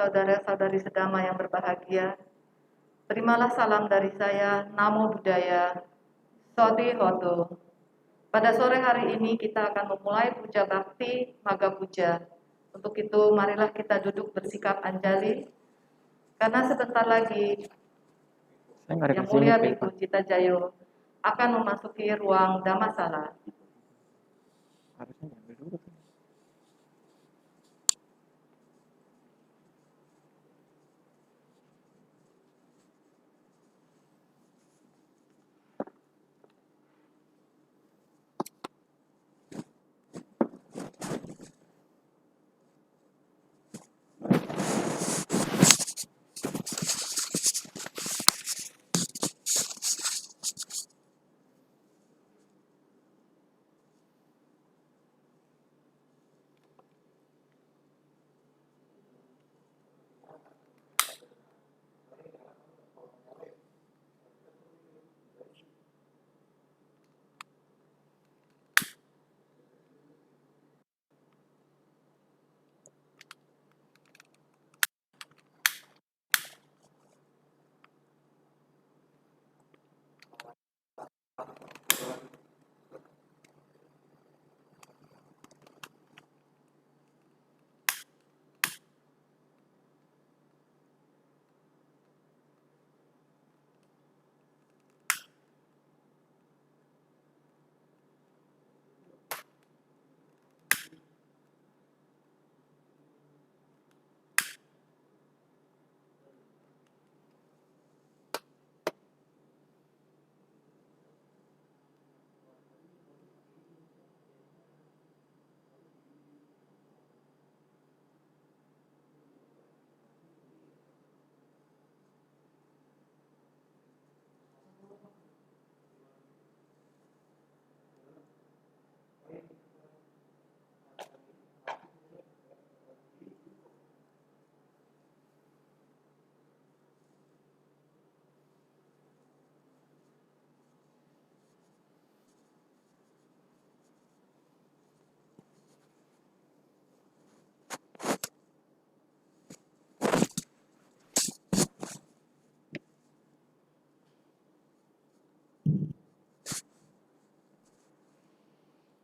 saudara-saudari sedama yang berbahagia, terimalah salam dari saya, Namo Buddhaya, Soti Hoto. Pada sore hari ini kita akan memulai puja bakti Maga Puja. Untuk itu marilah kita duduk bersikap anjali, karena sebentar lagi Yang Mulia Bhikkhu Cita Jayo akan memasuki ruang Dhammasala.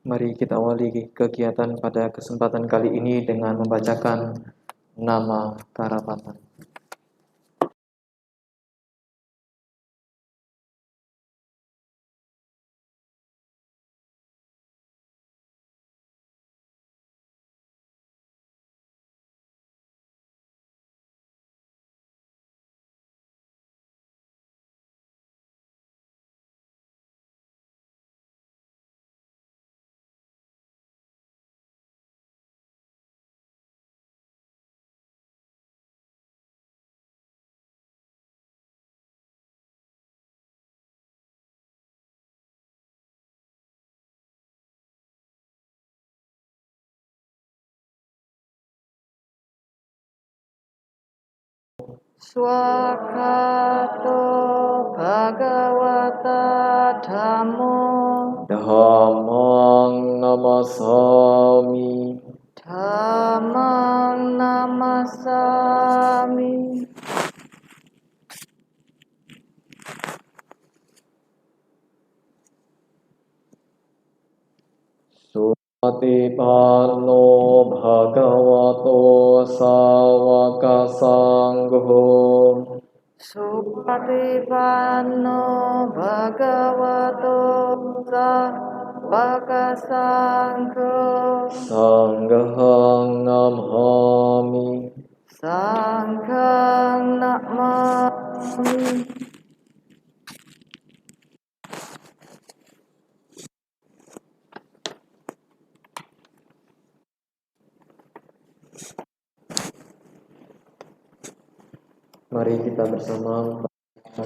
Mari kita awali kegiatan pada kesempatan kali ini dengan membacakan nama Karapatan. Swakato Bhagavata Dhammo Dhammang namasami. Dhammang Namasami. Patipanno bhagavato sawaka sangho. Supatipanno Bhagavato Sawaka Sangho. Sanghang namami. Sanghang Namami. Mari kita bersama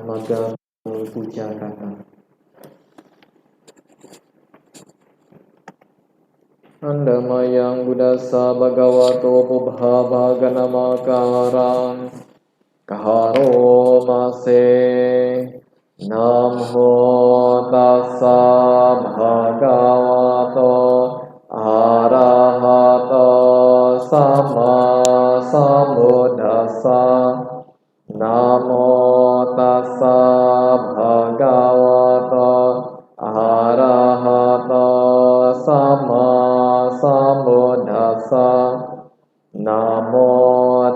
Maga Puja Kata. Andamayang Buddhasa Bhagavato Buddha Bhaganamakarang Kaharo Mase Namho Tassa Bhagavato Arahato Sama Sambuddhassa tassa. Namo tassa bhagavato arahato sama sambuddhassa. Namo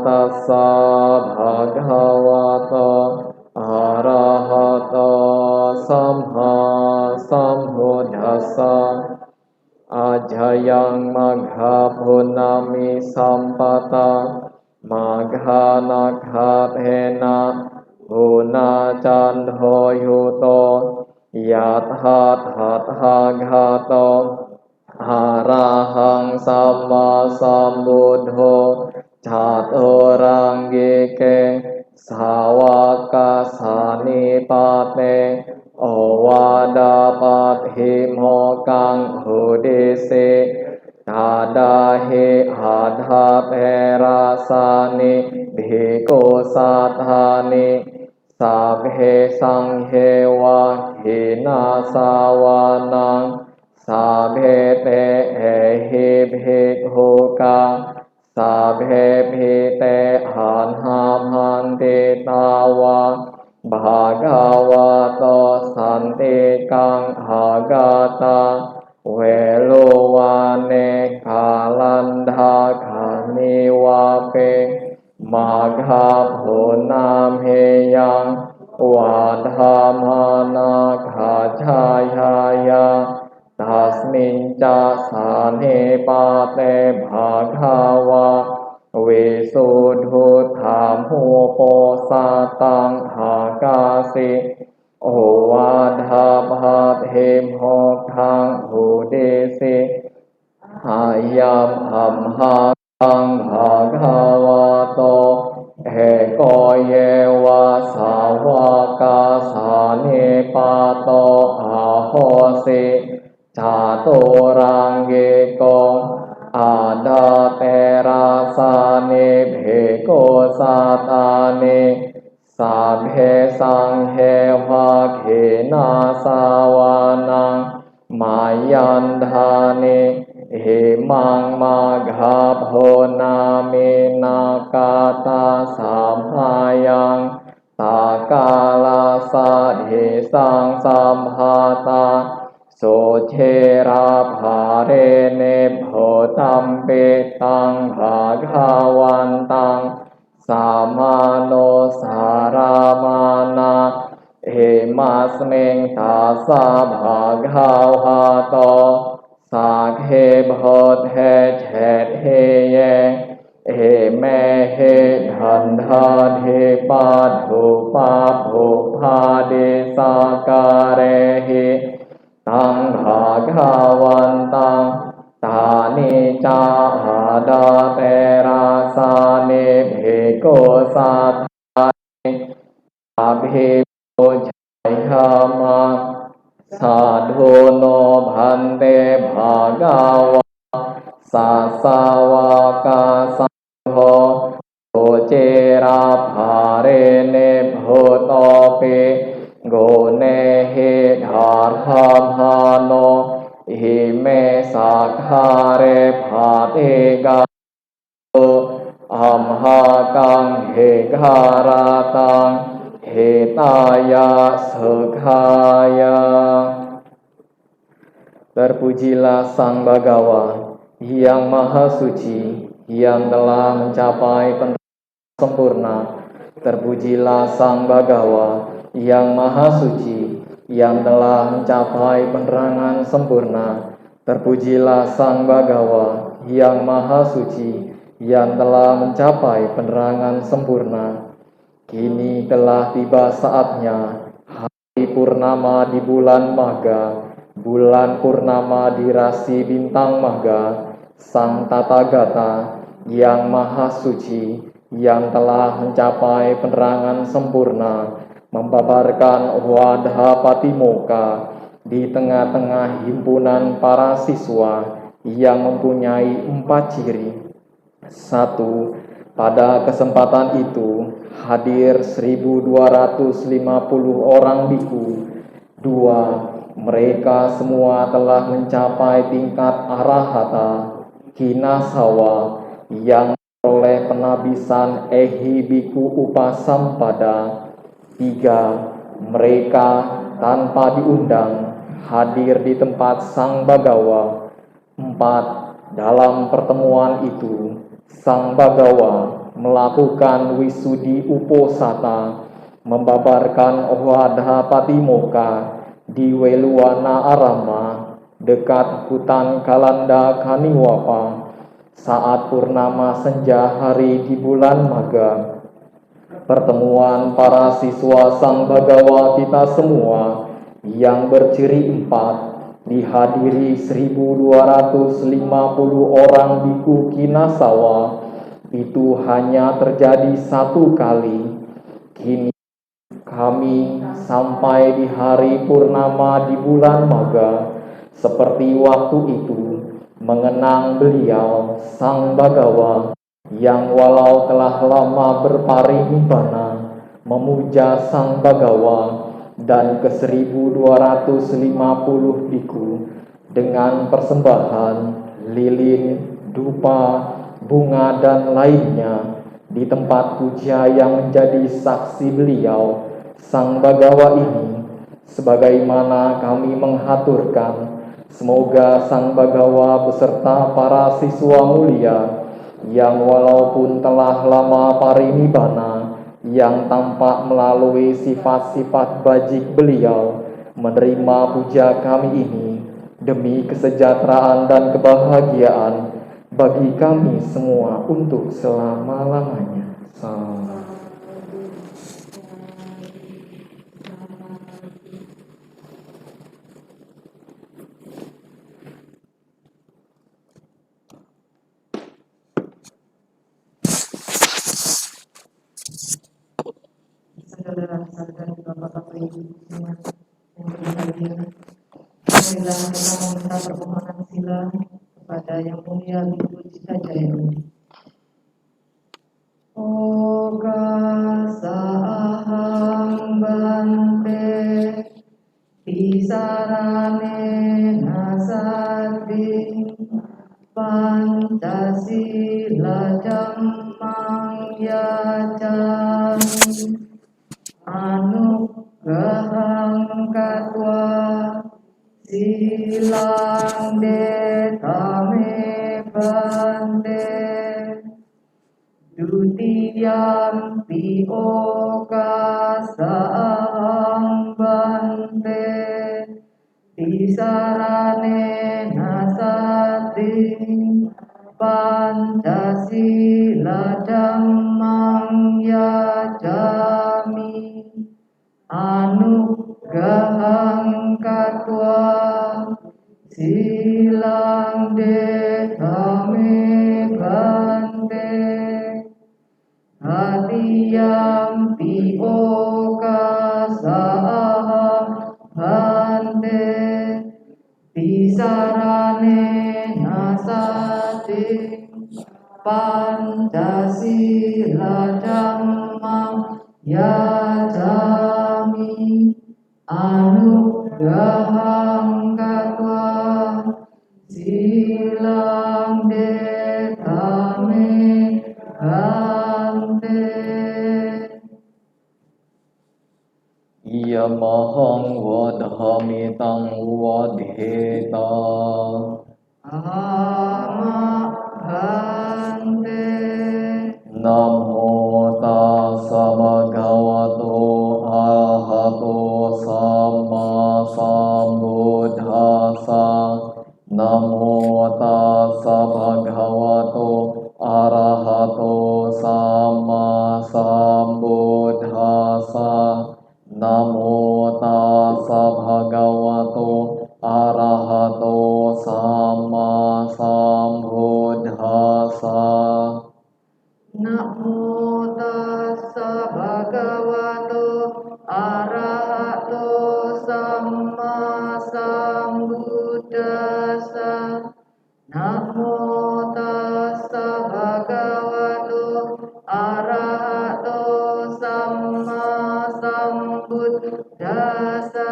tassa bhagavato arahato sama sambuddhassa. Ajayang magha punami sampata magha nakhathena guna candho yuto yathat hatha arahang sama sambuddho caturangike sawaka sanipate Owadapat himokang hudese tadahi adhape rasani bhikkhu sathani sabhe sanghewa hinasawanang sabhe te ehi bhikkhuka sabhe phite hanhamhanti tawa Bhagavato santikang agata veluwane kalandha kaniwape magha bhunam heyang vadhamana kajayaya tasmin ca sanipate bhagava Visuddhutthamu posatang hakasi Ovadhabhat himhoktang hudesi Hayam amhatang bhagavato Ekoyewa sawaka sanipato ahosi Caturangiko ada terasane bheko satane sabhe sanghe vakena sawanang mayandhane himang magha bhoname nakata samhayang takala sadhe sang samhata Sochera bharene bhotampe tang bhagavantang samano saramana emasmeng tasa bhagavato sakhe bhodhe chet heye emehe dhandhadhe padhupa bhuphade sakarehe Tang bhagavantang tani ca hada terasane bheko satane abhiko jayama sadhuno bhante bhagava sasawaka sadho Ocera bharene bhotope Gonehe dharhamano hime sakhare bhatega amhakang hegaratang hetaya sekhaya. Terpujilah Sang Bhagawa yang Maha Suci yang telah mencapai penerima sempurna. Terpujilah Sang Bhagawa yang Maha Suci, yang telah mencapai penerangan sempurna. Terpujilah Sang Bhagawa yang Maha Suci, yang telah mencapai penerangan sempurna. Kini telah tiba saatnya hari purnama di bulan Magha, bulan purnama di rasi bintang Magha. Sang Tathagata yang Maha Suci, yang telah mencapai penerangan sempurna, membabarkan Wadha Patimokkha di tengah-tengah himpunan para siswa yang mempunyai 4 ciri. 1. Pada kesempatan itu hadir 1250 orang biku. 2. Mereka semua telah mencapai tingkat arahata, kinasawa, yang oleh penabisan biku upasampada. 3. Mereka tanpa diundang hadir di tempat Sang Bagawa. 4. Dalam pertemuan itu, Sang Bagawa melakukan wisudi uposata, membabarkan Ohadha Patimokkha di Weluwana Arama, dekat hutan Kalanda Kaniwapa, saat purnama senja hari di bulan Maga. Pertemuan para siswa Sang Bagawa kita semua yang berciri 4 dihadiri 1.250 orang biku Kinasawa itu hanya terjadi 1 kali. Kini kami sampai di hari purnama di bulan Maga, seperti waktu itu mengenang beliau Sang Bagawa yang walau telah lama berparinibbana, memuja Sang Bagawa dan ke 1.250 biku dengan persembahan lilin, dupa, bunga dan lainnya di tempat puja yang menjadi saksi beliau Sang Bagawa ini. Sebagaimana kami menghaturkan, semoga Sang Bagawa beserta para siswa mulia yang walaupun telah lama parinibbana, yang tampak melalui sifat-sifat bajik beliau, menerima puja kami ini demi kesejahteraan dan kebahagiaan bagi kami semua untuk selama-lamanya. Salam. Saudara-saudara Bapak-bapak Ibu semua yang berbahagia, marilah kita meminta permohonan sila kepada Yang Mulia Biku Cita Jayawudi. Oka sahang bante pisarane nasati Pancasila jammang yajami anugraham katwa silang detame bante dutiyampi oka sahang bante pisarane nasati Pancasila jammang yajami anugraham katwa silang detame bante hadiyampi oka sahang bante pisarane nasati Pancasila jammang yajami anugraham katwa silang detame bante. Yamahang vadhami tang vadheta. Ahama bante. Namo tassa bhagavato arahato samma sambuddhassa. Namo tassa bhagavato arahato samma sambuddhassa. Namo tassa bhagavato arahato samma sambuddhassa. Namo tassa bhagavato arahato samma sambuddhassa. Namo tassa bhagavato arahato samma sambuddhassa.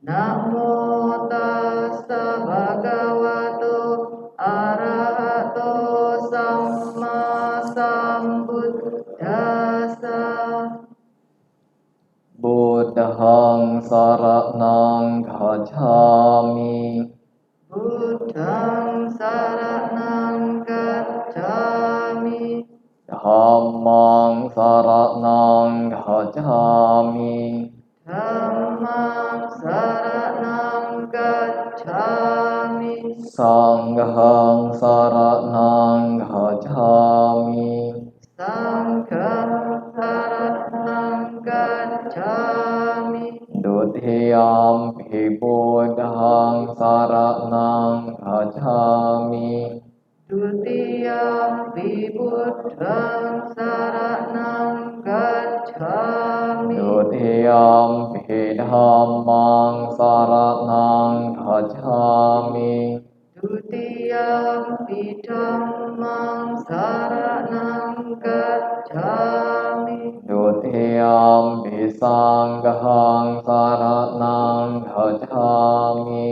Namo tassa bhagavato arahato samma Buddhang saranang gacchami. Buddhang saranang gacchami. Dhammang saranang gacchami. Dhammang saranang gacchami. Sanghang saranang gacchami. Sanghang saranang gacchami. Dutiyampi Buddhang saranang gacchami. Dutiyampi Buddhang saranang gacchami. Dutiyampi Dhammang saranang gacchami. Dutiyampi Dhammang saranang gacchami. Dutiyampi Sanghang saranang gacchami.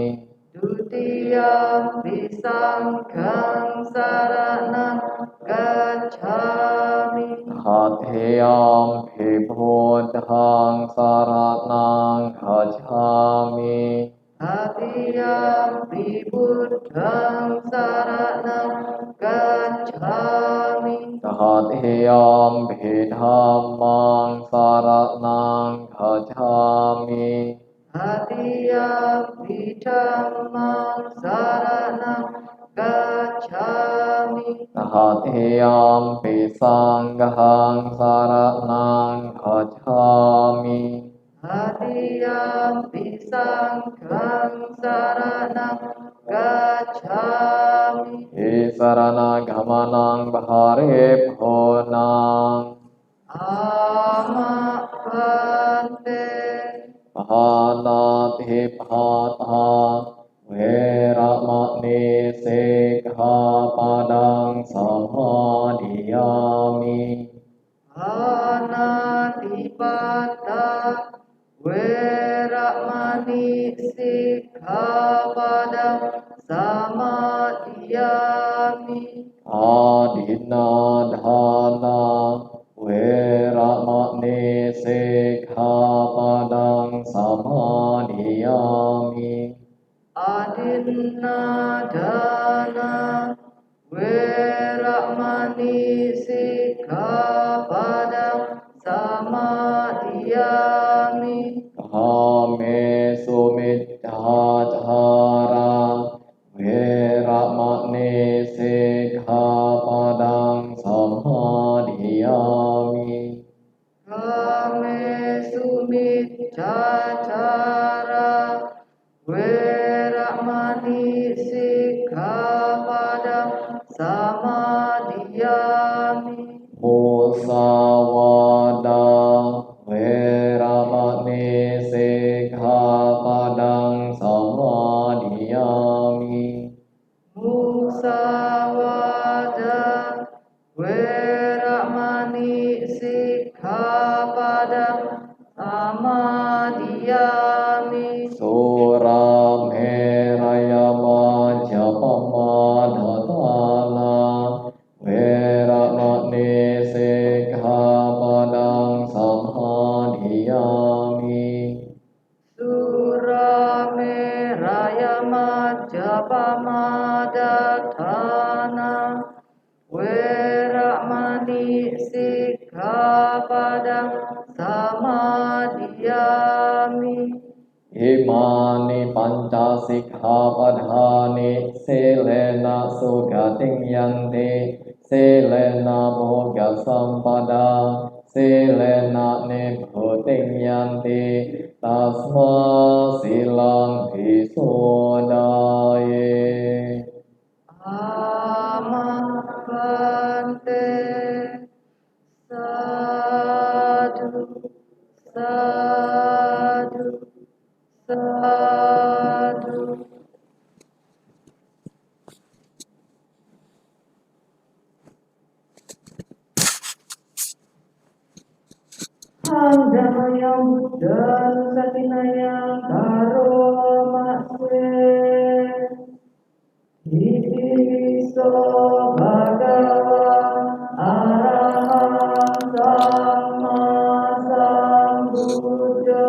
Dutiyampi Sanghang saranang gacchami. Tatiyampi Buddhang saranang gacchami. Tatiyampi Buddhang saranang gacchami. Tatiyampi Dhammang saranang gacchami. Tatiyampi Dhammang saranang gacchami. Tatiyampi Sanghang saranang gacchami. Tatiyampi Sanghang saranang gacchami. Isarana gamanang bahare phonang. Amapante. Pahanati phata veramani sikkhapadang samadhiyami. Anatipata Weramani Sikkhapadang Samadhiyami. Adinadhana veramani sikkhapadang samadhiyami. Adinadhana Weramani Sikkhapadang Samadhiyami. Kame sumiccācara veramani sikkhapadang samadhiyami. Kame sumiccācara Weramani Sikkhapadang Samadhiyami. Musawada veramani sikkhapadang samadhiyami. Musawada Weramani Sikkhapadang Samadhiyami. Surameraya majapamadatana veramani sikkhapadang samadhiyami. Surameraya Majapamadatthana Weramani Sikkhapadang Samadhiyami. Imani panca sikkhapadhani silena sugating yanti silena bhoga sampada silena nibbhuting yanti tasma silang visuddhaye. Amapante. Sadhu, sadhu, sadhu. Handayam Buddha Satinaya Karo Maswe. Iti so bhagava arahang samma sambuddho.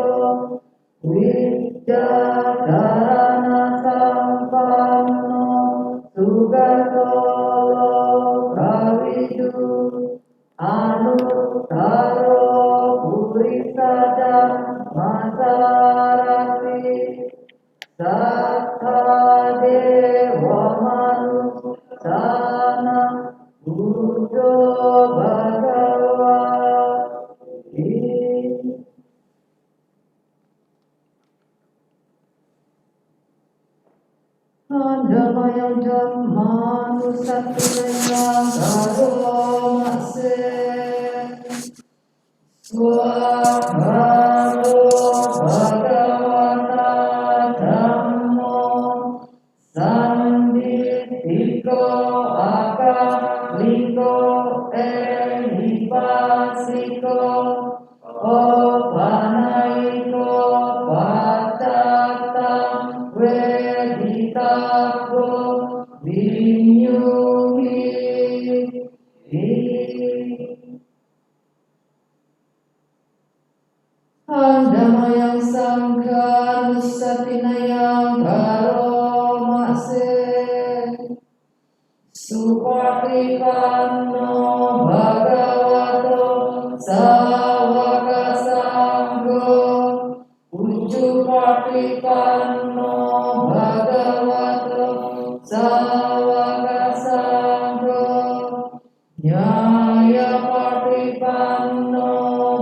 Masarati Sattha Dewa Manusana Buddho Bhagavati Andamayam Dhammanusattinaya Garo Makse Swabhavo Bhagavata Dhammo Sanditthiko Akaliko Ehipasiko Opanaiko Pacatam Veditako Vinyuhi Andamayang Sangha Nusatinayang Garo Makse Supatipanno Bhagavato Sawaka Sangho Ujjupatipanno Bhagavato Sawaka Sangho Nyaya Patipanno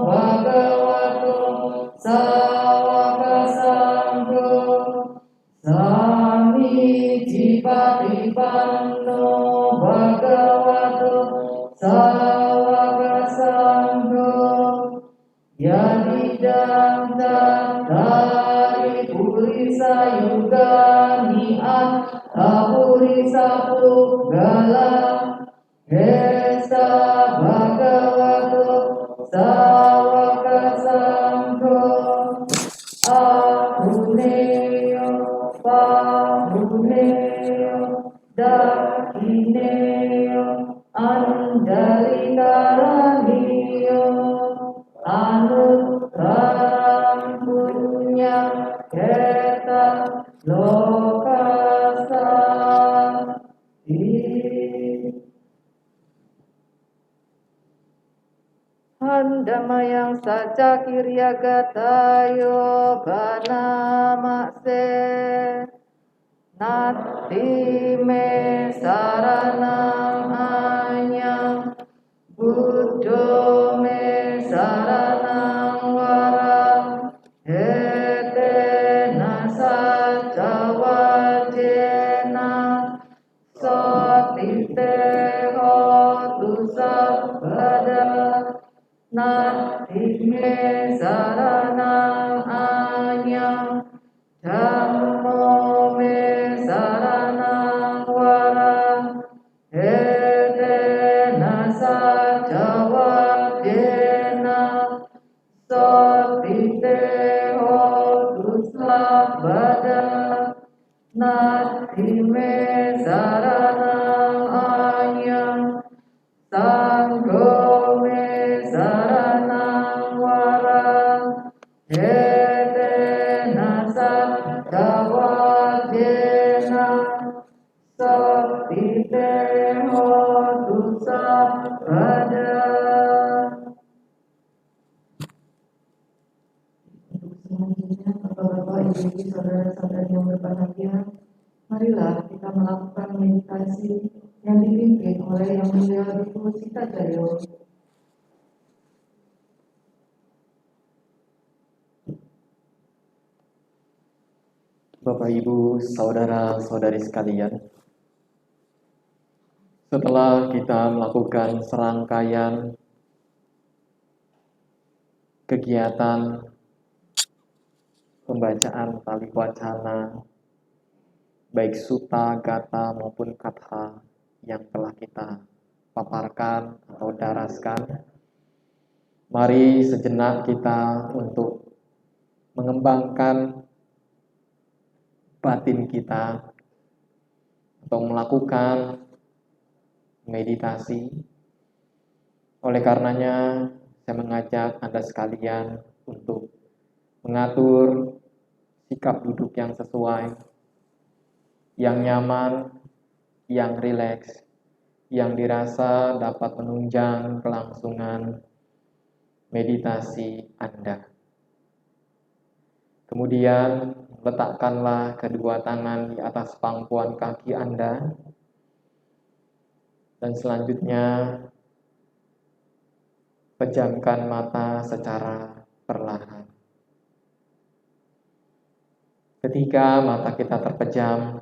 Bhagavato Sawaka Sangho Samiti Patipanno Bhagavato Sawaka Sangho Yadidam Tattari Purisa Yugami'an Apurisa Puggala Hesa Bhagavato Sawaka Sangho Ahuneyo Pahuneyo Dakineyo Andalikaraniyo Anuttaram Punya Keta Lokasa Andamayang saja kiryagatayo banamakse Nati me saranang anyang Buddho me saranang warang Hete nasa jawajena Sotite hotu sabbada Nati me saranang anyang Dhammo me saranang warang Hete nasa jawajena Sotite hotu sabbada Nati me saranang anyang Sangho me saranang warang Hete nasa jawajena Sotite hotu sabbada. Untuk semuanya, Bapak-bapak, Ibu-ibu, saudara-saudari yang berbahagia, marilah kita melakukan meditasi yang dipimpin oleh Yang Mulia Bhikkhu Sitajayo. Bapak, Ibu, saudara-saudari sekalian, setelah kita melakukan serangkaian kegiatan pembacaan tali wacana, baik sutta, gata, maupun katha yang telah kita paparkan atau daraskan, mari sejenak kita untuk mengembangkan batin kita atau melakukan meditasi. Oleh karenanya, saya mengajak Anda sekalian untuk mengatur sikap duduk yang sesuai, yang nyaman, yang rileks, yang dirasa dapat menunjang kelangsungan meditasi Anda. Kemudian letakkanlah kedua tangan di atas pangkuan kaki Anda. Dan selanjutnya pejamkan mata secara perlahan. Ketika mata kita terpejam,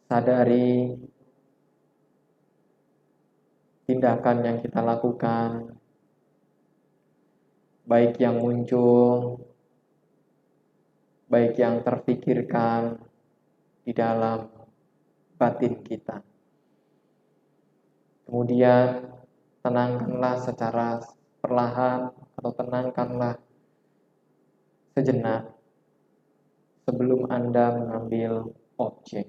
sadari tindakan yang kita lakukan, baik yang muncul, baik yang terpikirkan di dalam batin kita. Kemudian tenangkanlah secara perlahan atau tenangkanlah sejenak sebelum Anda mengambil objek.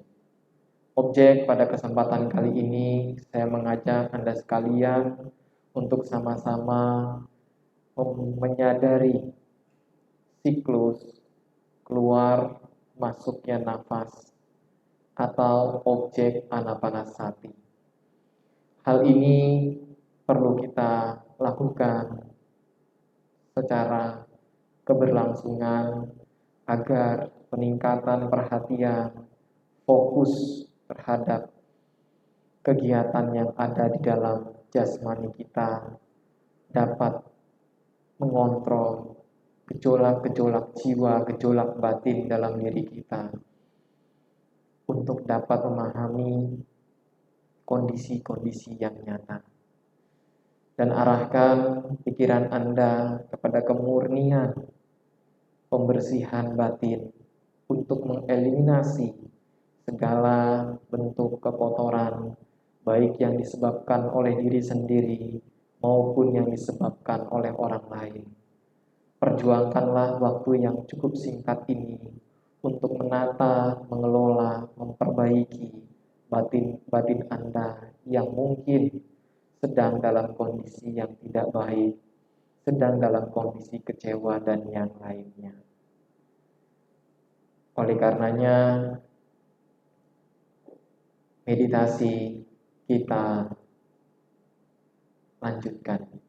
Objek pada kesempatan kali ini saya mengajak Anda sekalian untuk sama-sama menyadari siklus keluar masuknya nafas atau objek anapanasati. Hal ini perlu kita lakukan secara keberlangsungan agar peningkatan perhatian, fokus terhadap kegiatan yang ada di dalam jasmani kita dapat mengontrol gejolak-gejolak jiwa, gejolak batin dalam diri kita untuk dapat memahami kondisi-kondisi yang nyata. Dan arahkan pikiran Anda kepada kemurnian, pembersihan batin untuk mengeliminasi segala bentuk kekotoran, baik yang disebabkan oleh diri sendiri maupun yang disebabkan oleh orang lain. Perjuangkanlah waktu yang cukup singkat ini untuk menata, mengelola, memperbaiki batin Anda yang mungkin sedang dalam kondisi yang tidak baik, sedang dalam kondisi kecewa dan yang lainnya. Oleh karenanya, meditasi kita lanjutkan.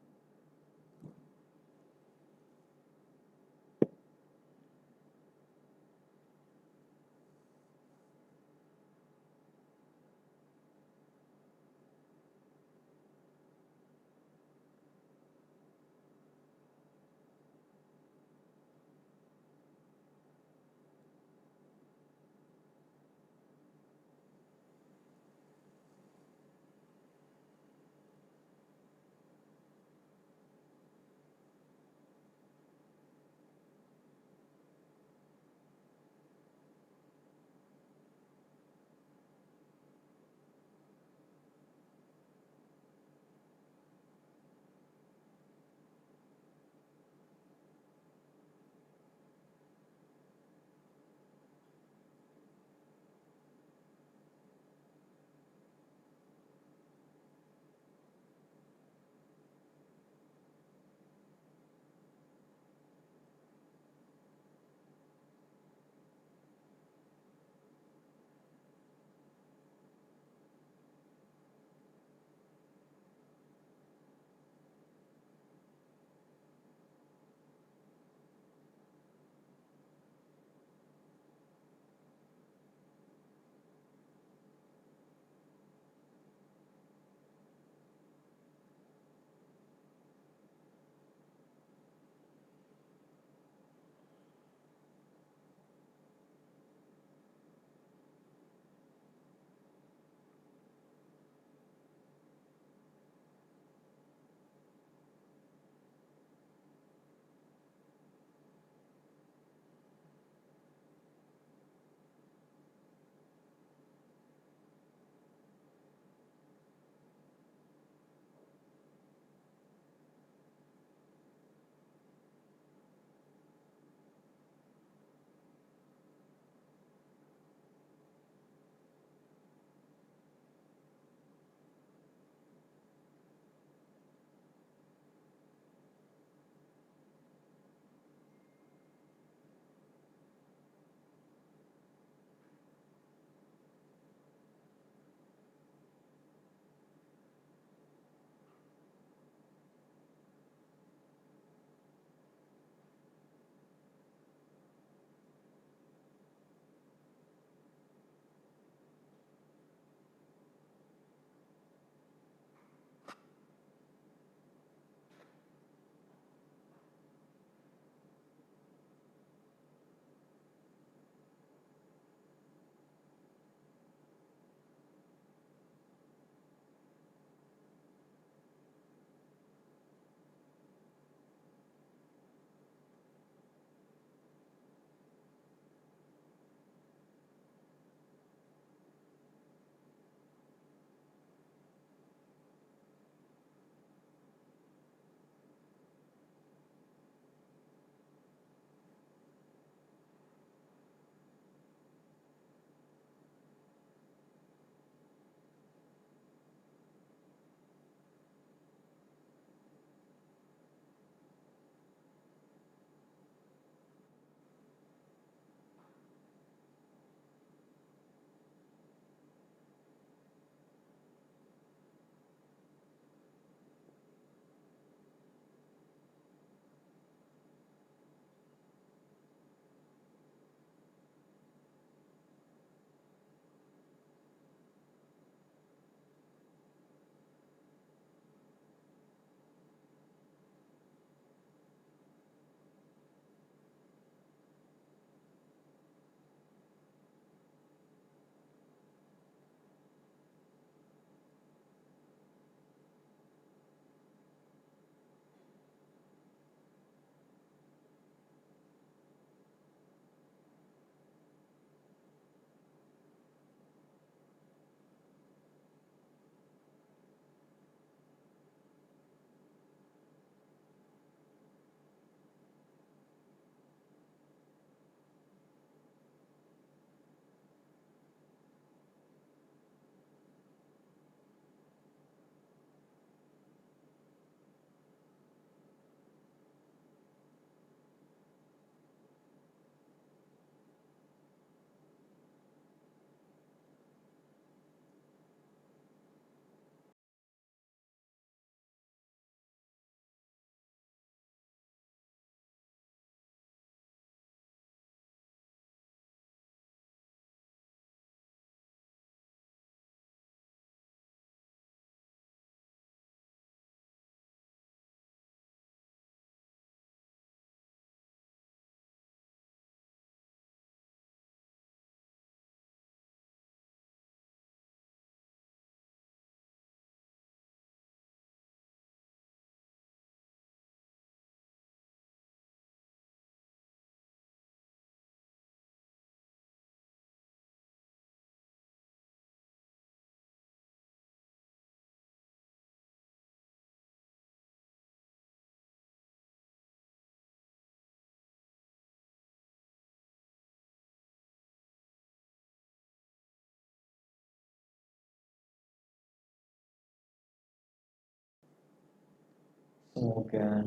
semoga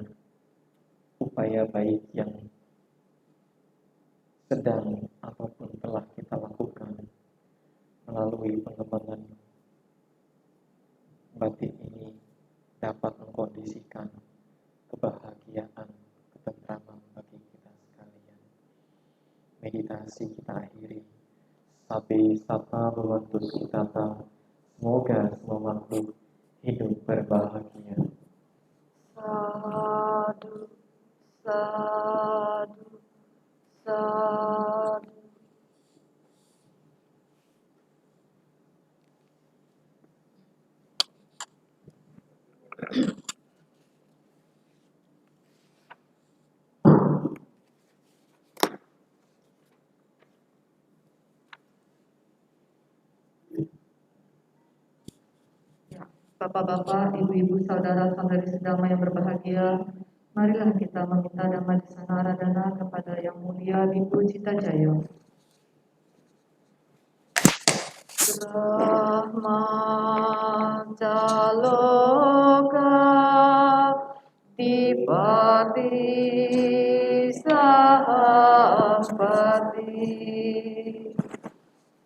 upaya baik yang sedang ataupun telah kita lakukan melalui pengembangan batin ini dapat mengkondisikan kebahagiaan, ketentraman bagi kita sekalian. Meditasi kita akhiri. Sabi sata bewantu sutata. Semoga semua makhluk hidup berbahagia. Sadu, sadu, sadu. Bapak-bapak, ibu-ibu, saudara-saudari sedama yang berbahagia, marilah kita meminta Dhamma Disana Aradhana kepada Yang Mulia Bhikkhu Cita Jaya. Brahma Jaloka Dipati Sahampati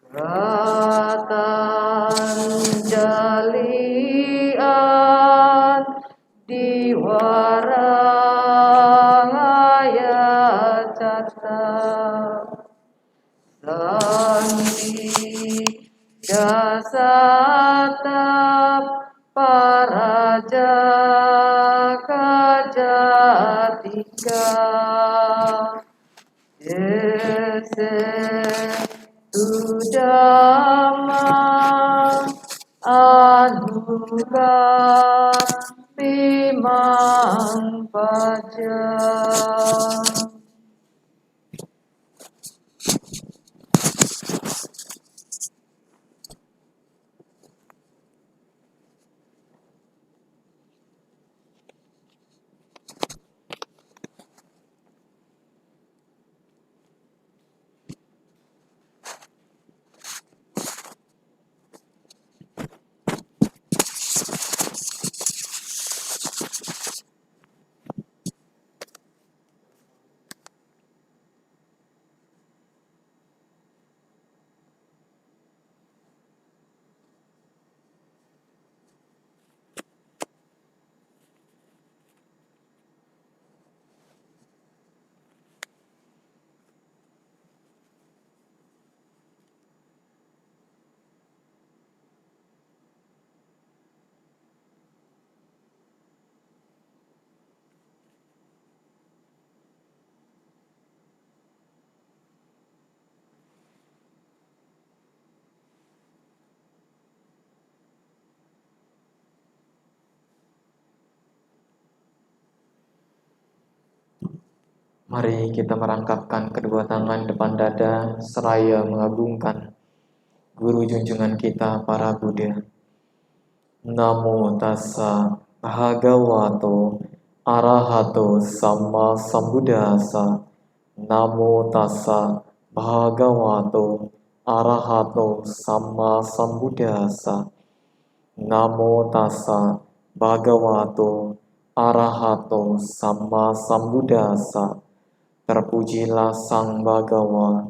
Ratanjalian Diwarangaya Cata Santi Dasatap Parajaka Jatika Yese Tudama Anuga Pimang Paja. Mari kita merangkapkan kedua tangan depan dada seraya mengagungkan Guru junjungan kita para Buddha. Namo tassa bhagavato arahato samma sambuddhassa. Namo tassa bhagavato arahato samma sambuddhassa. Namo tassa bhagavato arahato samma sambuddhassa. Terpujilah Sang Bhagawa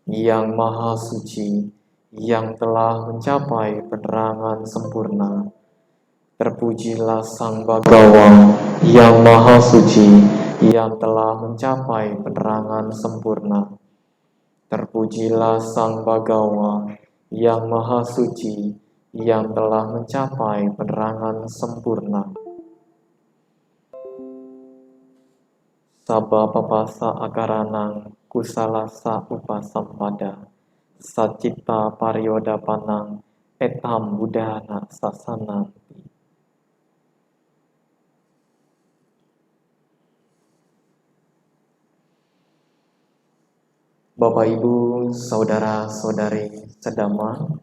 yang Maha Suci, yang telah mencapai penerangan sempurna. Terpujilah Sang Bhagawa yang Maha Suci, yang telah mencapai penerangan sempurna. Terpujilah Sang Bhagawa yang Maha Suci, yang telah mencapai penerangan sempurna. Sabba papasa akaranang kusalasa upasampada sacitta paryodapanang etam buddhana sasananti. Bapak, Ibu, Saudara-saudari sedama,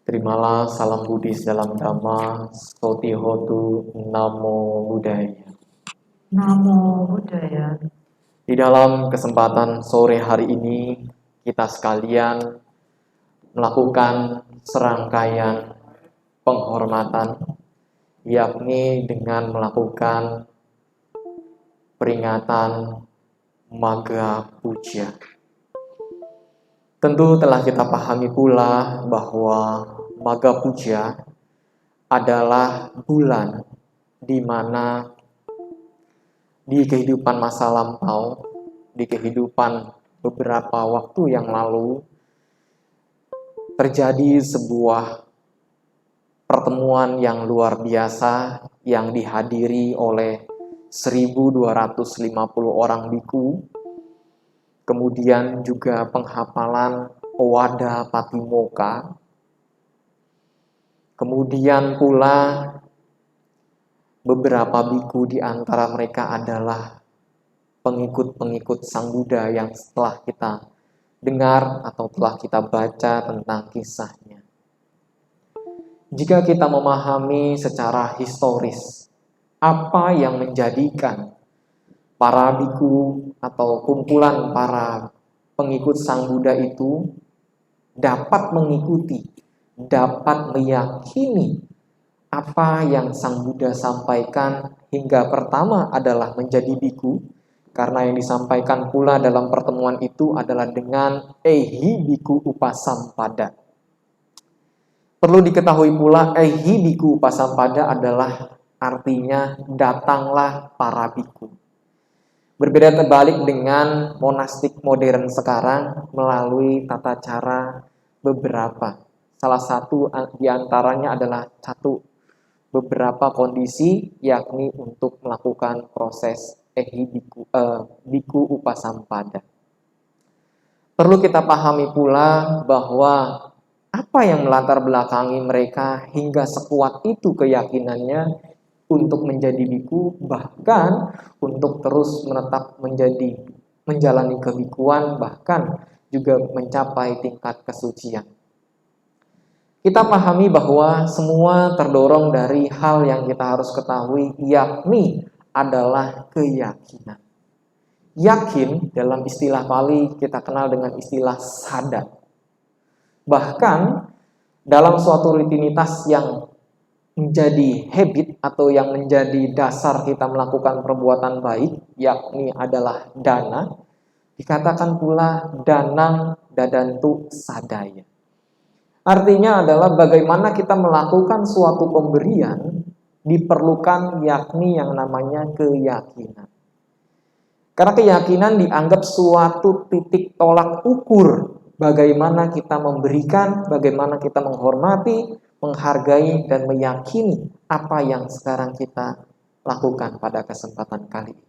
terimalah salam Buddhis dalam Dhamma Sotihotu Namo Buddhaya. Namo Buddhaya. Di dalam kesempatan sore hari ini, kita sekalian melakukan serangkaian penghormatan yakni dengan melakukan peringatan Magha Puja. Tentu telah kita pahami pula bahwa Magha Puja adalah bulan di mana di kehidupan masa lampau, di kehidupan beberapa waktu yang lalu, terjadi sebuah pertemuan yang luar biasa yang dihadiri oleh 1.250 orang biku, kemudian juga penghafalan Owada Patimokkha, kemudian pula beberapa biku di antara mereka adalah pengikut-pengikut Sang Buddha yang setelah kita dengar atau telah kita baca tentang kisahnya. Jika kita memahami secara historis apa yang menjadikan para biku atau kumpulan para pengikut Sang Buddha itu dapat mengikuti, dapat meyakini apa yang Sang Buddha sampaikan hingga pertama adalah menjadi biku, karena yang disampaikan pula dalam pertemuan itu adalah dengan Ehi Biku Upasampada. Perlu diketahui pula Ehi Biku Upasampada adalah artinya datanglah para biku. Berbeda terbalik dengan monastik modern sekarang melalui tata cara beberapa. Salah satu di antaranya adalah beberapa kondisi, yakni untuk melakukan proses biku upasampada. Perlu kita pahami pula bahwa apa yang melatar belakangi mereka hingga sekuat itu keyakinannya untuk menjadi biku, bahkan untuk terus menetap menjalani kebikuan, bahkan juga mencapai tingkat kesucian. Kita pahami bahwa semua terdorong dari hal yang kita harus ketahui, yakni adalah keyakinan. Yakin dalam istilah Pali kita kenal dengan istilah sada. Bahkan dalam suatu rutinitas yang menjadi habit atau yang menjadi dasar kita melakukan perbuatan baik, yakni adalah dana, dikatakan pula danang dadantu sadaya. Artinya adalah bagaimana kita melakukan suatu pemberian diperlukan yakni yang namanya keyakinan. Karena keyakinan dianggap suatu titik tolak ukur bagaimana kita memberikan, bagaimana kita menghormati, menghargai, dan meyakini apa yang sekarang kita lakukan pada kesempatan kali ini.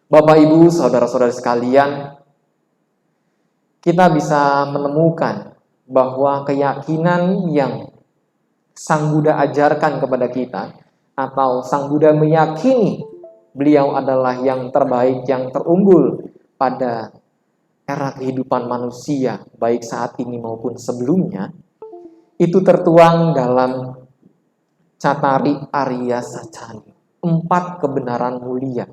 Bapak, Ibu, saudara-saudara sekalian, kita bisa menemukan bahwa keyakinan yang Sang Buddha ajarkan kepada kita, atau Sang Buddha meyakini beliau adalah yang terbaik, yang terunggul pada era kehidupan manusia, baik saat ini maupun sebelumnya, itu tertuang dalam Cattari Arya Sacani, 4 kebenaran mulia.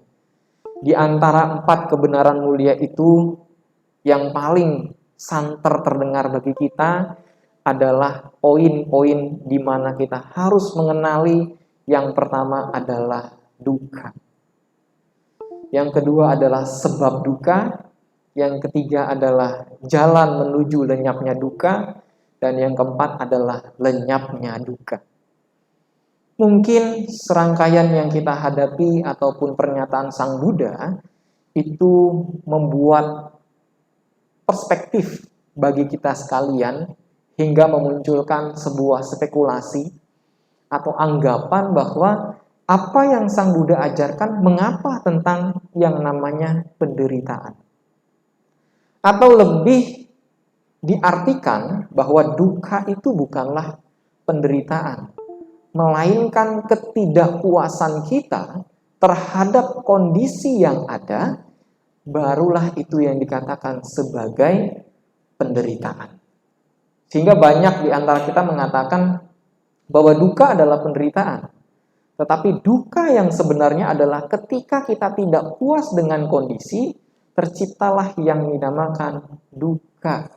Di antara 4 kebenaran mulia itu, yang paling santer terdengar bagi kita adalah poin-poin di mana kita harus mengenali. Yang pertama adalah duka. Yang kedua adalah sebab duka. Yang ketiga adalah jalan menuju lenyapnya duka. Dan yang keempat adalah lenyapnya duka. Mungkin serangkaian yang kita hadapi ataupun pernyataan Sang Buddha itu membuat perspektif bagi kita sekalian hingga memunculkan sebuah spekulasi atau anggapan bahwa apa yang Sang Buddha ajarkan mengapa tentang yang namanya penderitaan. Atau lebih diartikan bahwa duka itu bukanlah penderitaan, melainkan ketidakpuasan kita terhadap kondisi yang ada, barulah itu yang dikatakan sebagai penderitaan. Sehingga banyak di antara kita mengatakan bahwa duka adalah penderitaan. Tetapi duka yang sebenarnya adalah ketika kita tidak puas dengan kondisi, terciptalah yang dinamakan duka.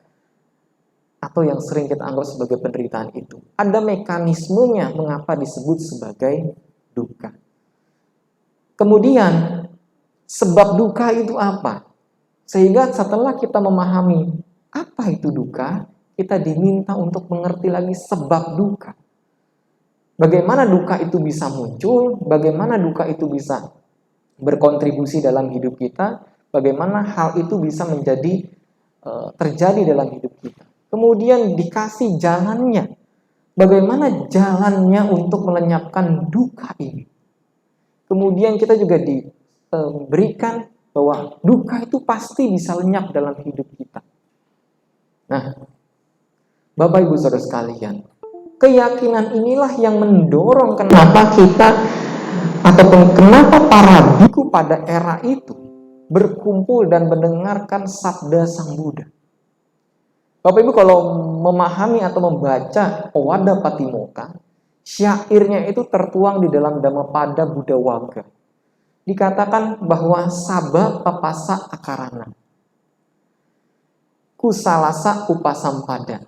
atau yang sering kita anggap sebagai penderitaan itu, ada mekanismenya mengapa disebut sebagai duka. Kemudian, sebab duka itu apa? Sehingga setelah kita memahami apa itu duka, kita diminta untuk mengerti lagi sebab duka. Bagaimana duka itu bisa muncul, bagaimana duka itu bisa berkontribusi dalam hidup kita, bagaimana hal itu bisa menjadi terjadi dalam hidup kita. Kemudian dikasih jalannya, bagaimana jalannya untuk melenyapkan duka ini. Kemudian kita juga diberikan bahwa duka itu pasti bisa lenyap dalam hidup kita. Nah, Bapak Ibu Saudara sekalian, keyakinan inilah yang mendorong kenapa kita ataupun kenapa para biku pada era itu berkumpul dan mendengarkan sabda Sang Buddha. Bapak Ibu kalau memahami atau membaca Owada Patimokkha, syairnya itu tertuang di dalam Dhammapada Buddha Wagga. Dikatakan bahwa Sabba Papasa Akarana, Kusalasa Upasampada,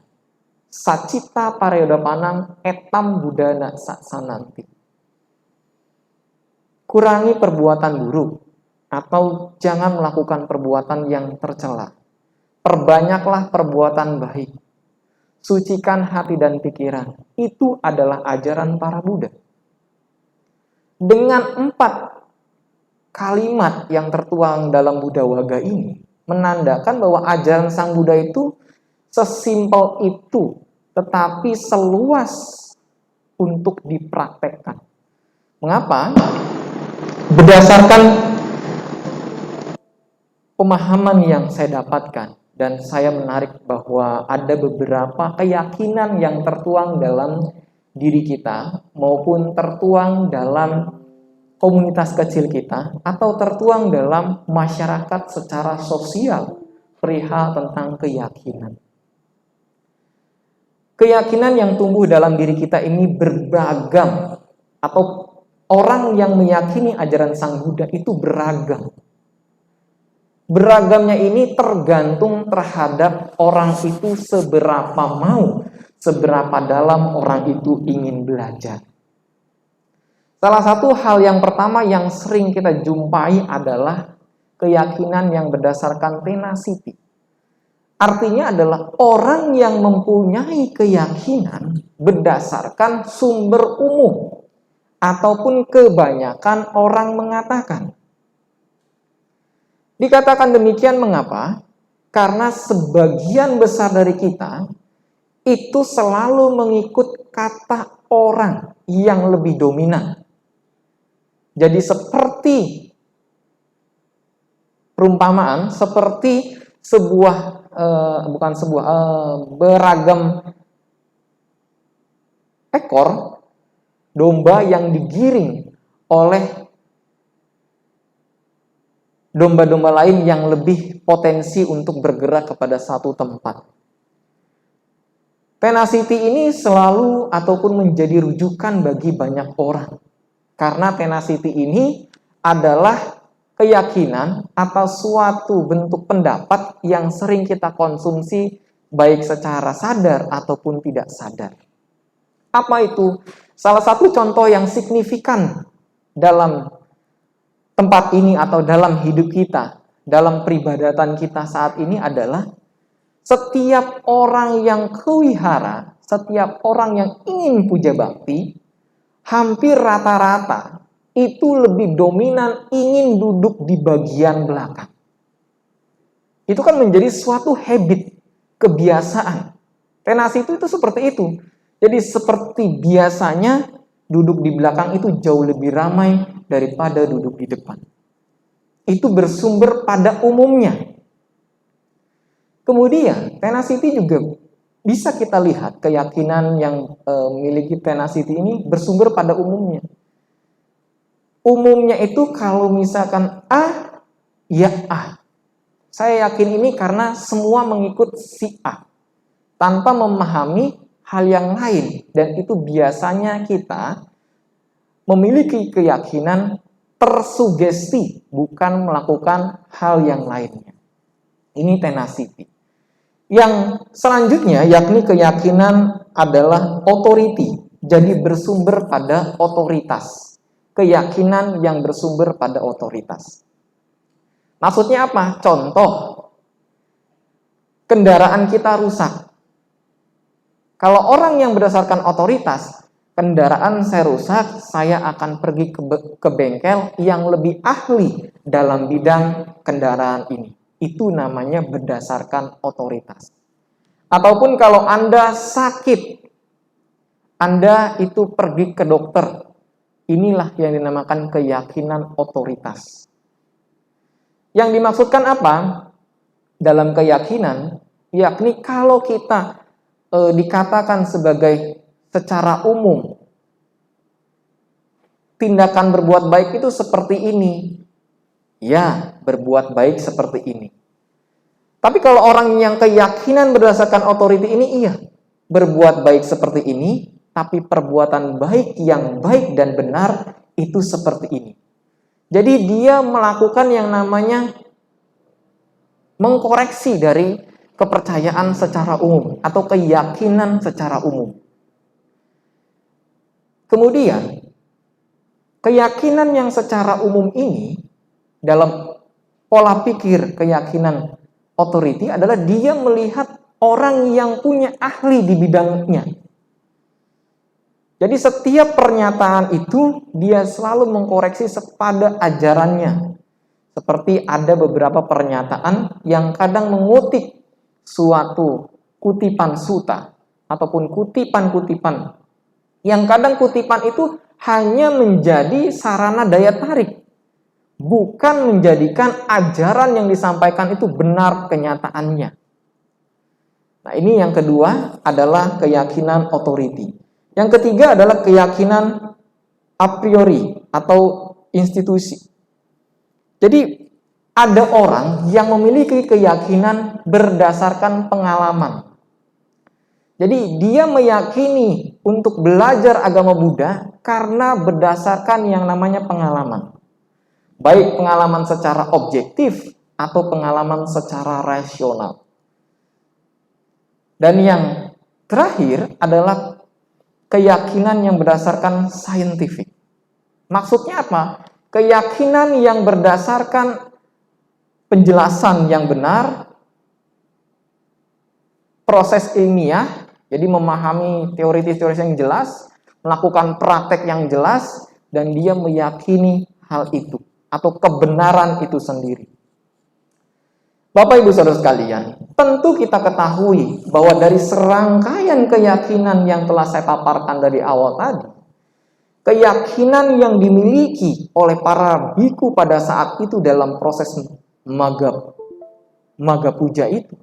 Sacita Pareyodapanang Etam Buddhana Saksananti. Kurangi perbuatan buruk atau jangan melakukan perbuatan yang tercela. Perbanyaklah perbuatan baik. Sucikan hati dan pikiran. Itu adalah ajaran para Buddha. Dengan 4 kalimat yang tertuang dalam Buddha Wagga ini menandakan bahwa ajaran Sang Buddha itu sesimpel itu, tetapi seluas untuk dipraktekkan. Mengapa? Berdasarkan pemahaman yang saya dapatkan, dan saya menarik bahwa ada beberapa keyakinan yang tertuang dalam diri kita maupun tertuang dalam komunitas kecil kita atau tertuang dalam masyarakat secara sosial perihal tentang keyakinan. Keyakinan yang tumbuh dalam diri kita ini beragam, atau orang yang meyakini ajaran Sang Buddha itu beragam. Beragamnya ini tergantung terhadap orang itu seberapa mau, seberapa dalam orang itu ingin belajar. Salah satu hal yang pertama yang sering kita jumpai adalah keyakinan yang berdasarkan tenasiti. Artinya adalah orang yang mempunyai keyakinan berdasarkan sumber umum ataupun kebanyakan orang mengatakan. Dikatakan demikian mengapa? Karena sebagian besar dari kita itu selalu mengikut kata orang yang lebih dominan. Jadi seperti perumpamaan, seperti sebuah beragam ekor domba yang digiring oleh domba-domba lain yang lebih potensi untuk bergerak kepada satu tempat. Tenacity ini selalu ataupun menjadi rujukan bagi banyak orang. Karena tenacity ini adalah keyakinan atau suatu bentuk pendapat yang sering kita konsumsi baik secara sadar ataupun tidak sadar. Apa itu? Salah satu contoh yang signifikan dalam tempat ini atau dalam hidup kita, dalam peribadatan kita saat ini adalah setiap orang yang kewihara, setiap orang yang ingin puja bakti, hampir rata-rata itu lebih dominan ingin duduk di bagian belakang. Itu kan menjadi suatu habit, kebiasaan. Tenacity itu seperti itu. Jadi seperti biasanya duduk di belakang itu jauh lebih ramai daripada duduk di depan. Itu bersumber pada umumnya. Kemudian tenacity juga bisa kita lihat keyakinan yang memiliki tenacity ini bersumber pada umumnya. Umumnya itu kalau misalkan A, ya A. Saya yakin ini karena semua mengikut si A. Tanpa memahami hal yang lain. Dan itu biasanya kita memiliki keyakinan tersugesti, bukan melakukan hal yang lainnya. Ini tenacity. Yang selanjutnya yakni keyakinan adalah authority, jadi bersumber pada otoritas. Keyakinan yang bersumber pada otoritas. Maksudnya apa? Contoh, kendaraan kita rusak. Kalau orang yang berdasarkan otoritas, kendaraan saya rusak, saya akan pergi ke bengkel yang lebih ahli dalam bidang kendaraan ini. Itu namanya berdasarkan otoritas. Ataupun kalau Anda sakit, Anda itu pergi ke dokter. Inilah yang dinamakan keyakinan otoritas. Yang dimaksudkan apa? Dalam keyakinan, yakni kalau kita dikatakan sebagai secara umum, tindakan berbuat baik itu seperti ini. Ya, berbuat baik seperti ini. Tapi kalau orang yang keyakinan berdasarkan otoriti ini, iya, berbuat baik seperti ini, tapi perbuatan baik yang baik dan benar itu seperti ini. Jadi dia melakukan yang namanya mengkoreksi dari kepercayaan secara umum atau keyakinan secara umum. Kemudian, keyakinan yang secara umum ini dalam pola pikir keyakinan authority adalah dia melihat orang yang punya ahli di bidangnya. Jadi setiap pernyataan itu dia selalu mengkoreksi pada ajarannya. Seperti ada beberapa pernyataan yang kadang mengutip suatu kutipan suta ataupun kutipan-kutipan. Yang kadang kutipan itu hanya menjadi sarana daya tarik, bukan menjadikan ajaran yang disampaikan itu benar kenyataannya. Nah, ini yang kedua adalah keyakinan authority. Yang ketiga adalah keyakinan a priori atau institusi. Jadi ada orang yang memiliki keyakinan berdasarkan pengalaman. Jadi dia meyakini untuk belajar agama Buddha karena berdasarkan yang namanya pengalaman. Baik pengalaman secara objektif atau pengalaman secara rasional. Dan yang terakhir adalah keyakinan yang berdasarkan saintifik. Maksudnya apa? Keyakinan yang berdasarkan penjelasan yang benar, proses ilmiah, jadi memahami teori-teori yang jelas, melakukan praktek yang jelas, dan dia meyakini hal itu atau kebenaran itu sendiri. Bapak Ibu Saudara sekalian, tentu kita ketahui bahwa dari serangkaian keyakinan yang telah saya paparkan dari awal tadi, keyakinan yang dimiliki oleh para biku pada saat itu dalam proses Magga Puja itu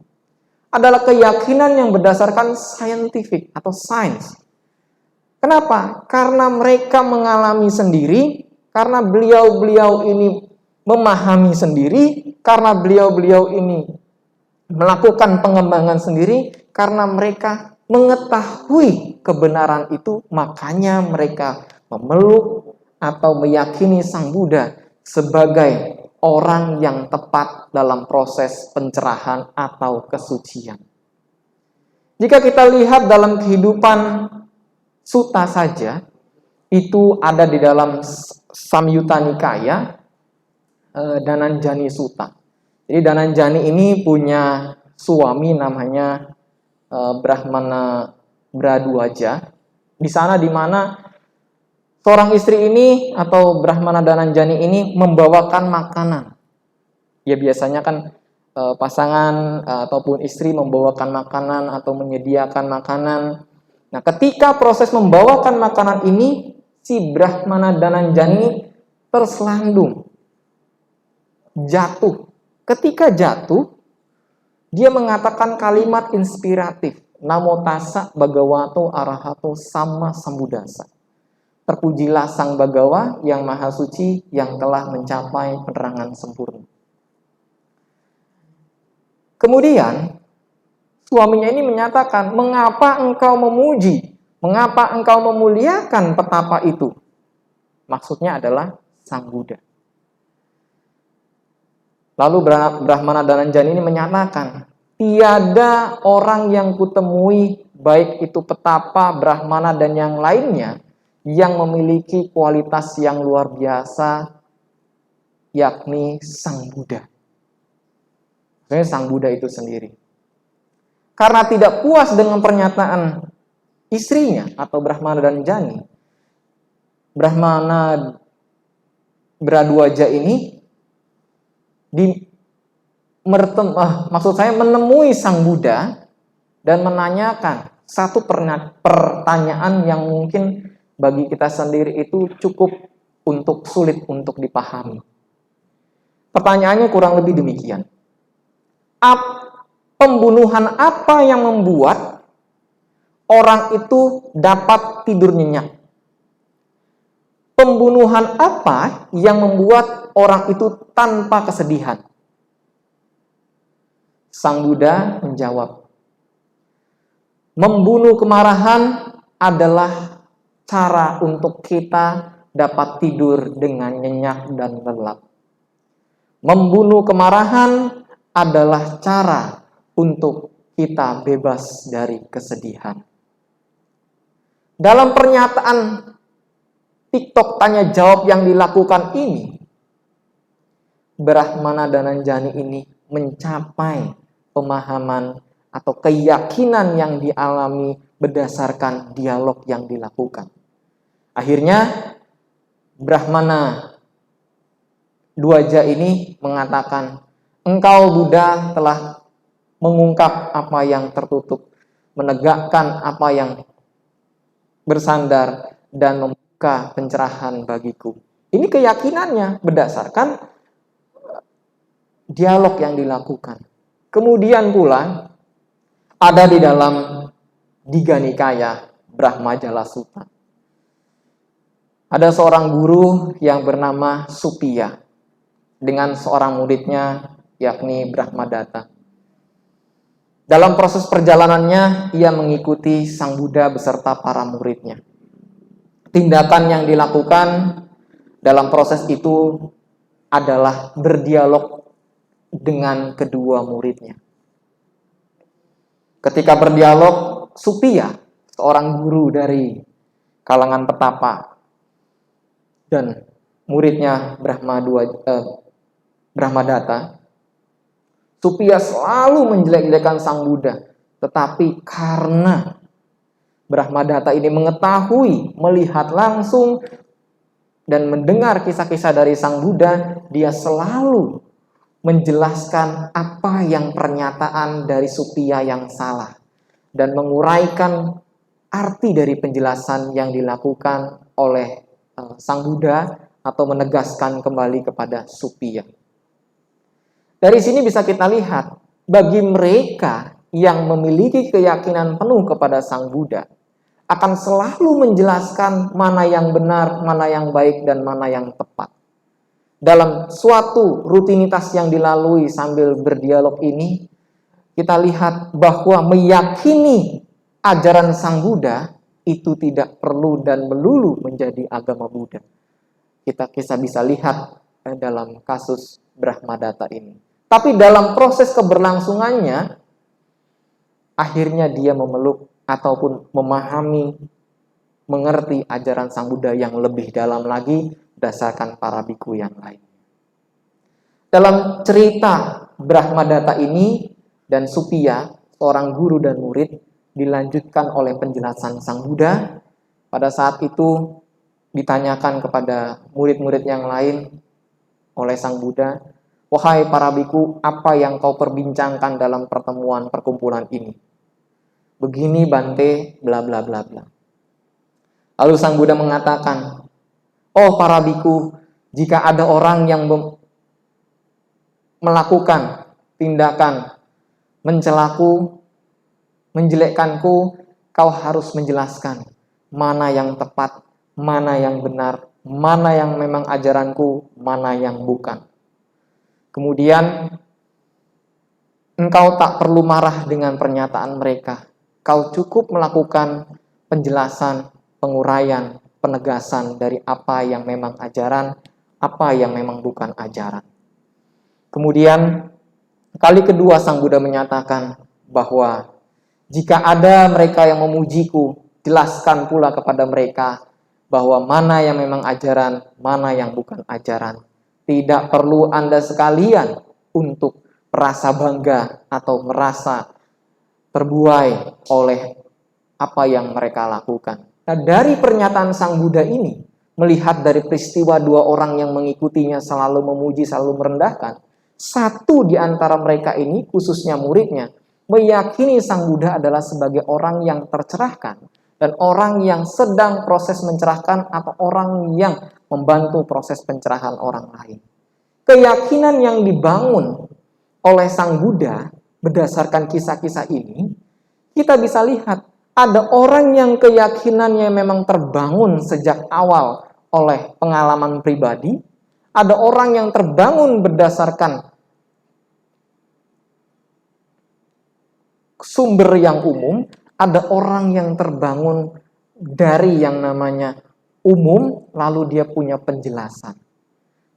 adalah keyakinan yang berdasarkan scientific atau sains. Kenapa? Karena mereka mengalami sendiri, karena beliau-beliau ini memahami sendiri, karena beliau-beliau ini melakukan pengembangan sendiri, karena mereka mengetahui kebenaran itu, makanya mereka memeluk atau meyakini Sang Buddha sebagai orang yang tepat dalam proses pencerahan atau kesucian. Jika kita lihat dalam kehidupan Sutta saja, itu ada di dalam Samyutta Nikaya, Dhananjani Sutta. Jadi Dhananjani ini punya suami namanya Brahmana Bradwaja. Di sana di mana seorang istri ini atau Brahmana Dhananjani ini membawakan makanan. Ya biasanya kan pasangan ataupun istri membawakan makanan atau menyediakan makanan. Nah, ketika proses membawakan makanan ini, si Brahmana Dhananjani terselandung, jatuh. Ketika jatuh, dia mengatakan kalimat inspiratif, Namo tassa bhagavato arahato samma sambuddhassa. Terpujilah Sang Bagawa yang Maha Suci yang telah mencapai penerangan sempurna. Kemudian, suaminya ini menyatakan, mengapa engkau memuji? Mengapa engkau memuliakan petapa itu? Maksudnya adalah Sang Buddha. Lalu Brahmana Dhananjani ini menyatakan, tiada orang yang kutemui, baik itu petapa, brahmana, dan yang lainnya, yang memiliki kualitas yang luar biasa, yakni Sang Buddha. Maksudnya Sang Buddha itu sendiri. Karena tidak puas dengan pernyataan istrinya atau Brahmana dan Jani, Brahmana Bharadwaja ini menemui Sang Buddha dan menanyakan satu pertanyaan yang mungkin bagi kita sendiri itu cukup sulit untuk dipahami. Pertanyaannya kurang lebih demikian. Pembunuhan apa yang membuat orang itu dapat tidur nyenyak? Pembunuhan apa yang membuat orang itu tanpa kesedihan? Sang Buddha menjawab, membunuh kemarahan adalah cara untuk kita dapat tidur dengan nyenyak dan lelap. Membunuh kemarahan adalah cara untuk kita bebas dari kesedihan. Dalam pernyataan TikTok tanya jawab yang dilakukan ini, Brahmana dan Anjani ini mencapai pemahaman atau keyakinan yang dialami berdasarkan dialog yang dilakukan. Akhirnya Brahmana Dwaja ini mengatakan, engkau Buddha telah mengungkap apa yang tertutup, menegakkan apa yang bersandar, dan membuka pencerahan bagiku. Ini keyakinannya berdasarkan dialog yang dilakukan. Kemudian pula ada di dalam Digha Nikaya Brahmajala Sutta. Ada seorang guru yang bernama Supiya dengan seorang muridnya yakni Brahmadatta. Dalam proses perjalanannya, ia mengikuti Sang Buddha beserta para muridnya. Tindakan yang dilakukan dalam proses itu adalah berdialog dengan kedua muridnya. Ketika berdialog, Supiya, seorang guru dari kalangan petapa, dan muridnya Brahmadatta, Supiya selalu menjelek-jelekan Sang Buddha. Tetapi karena Brahmadatta ini mengetahui, melihat langsung, dan mendengar kisah-kisah dari Sang Buddha, dia selalu menjelaskan apa yang pernyataan dari Supiya yang salah dan menguraikan arti dari penjelasan yang dilakukan oleh Sang Buddha atau menegaskan kembali kepada Supiya. Dari sini bisa kita lihat, bagi mereka yang memiliki keyakinan penuh kepada Sang Buddha, akan selalu menjelaskan mana yang benar, mana yang baik, dan mana yang tepat. Dalam suatu rutinitas yang dilalui sambil berdialog ini, kita lihat bahwa meyakini ajaran Sang Buddha itu tidak perlu dan melulu menjadi agama Buddha. Kita bisa lihat dalam kasus Brahmadatta ini. Tapi dalam proses keberlangsungannya, akhirnya dia memeluk ataupun memahami, mengerti ajaran Sang Buddha yang lebih dalam lagi berdasarkan para biku yang lain. Dalam cerita Brahmadatta ini dan Supiya, seorang guru dan murid, dilanjutkan oleh penjelasan Sang Buddha. Pada saat itu ditanyakan kepada murid-murid yang lain oleh Sang Buddha, wahai para biku, apa yang kau perbincangkan dalam pertemuan perkumpulan ini? Begini Bante, bla bla bla bla. Lalu Sang Buddha mengatakan, oh para biku, jika ada orang yang melakukan tindakan mencelaku, menjelekkanku, kau harus menjelaskan mana yang tepat, mana yang benar, mana yang memang ajaranku, mana yang bukan. Kemudian, engkau tak perlu marah dengan pernyataan mereka. Kau cukup melakukan penjelasan, penguraian, penegasan dari apa yang memang ajaran, apa yang memang bukan ajaran. Kemudian, Kali kedua Sang Buddha menyatakan bahwa jika ada mereka yang memujiku, jelaskan pula kepada mereka bahwa mana yang memang ajaran, mana yang bukan ajaran. Tidak perlu Anda sekalian untuk merasa bangga atau merasa terbuai oleh apa yang mereka lakukan. Nah, dari pernyataan Sang Buddha ini, melihat dari peristiwa dua orang yang mengikutinya selalu memuji, selalu merendahkan, satu di antara mereka ini, khususnya muridnya, meyakini Sang Buddha adalah sebagai orang yang tercerahkan dan orang yang sedang proses mencerahkan atau orang yang membantu proses pencerahan orang lain. Keyakinan yang dibangun oleh Sang Buddha berdasarkan kisah-kisah ini, kita bisa lihat ada orang yang keyakinannya memang terbangun sejak awal oleh pengalaman pribadi, ada orang yang terbangun berdasarkan sumber yang umum, ada orang yang terbangun dari yang namanya umum, lalu dia punya penjelasan.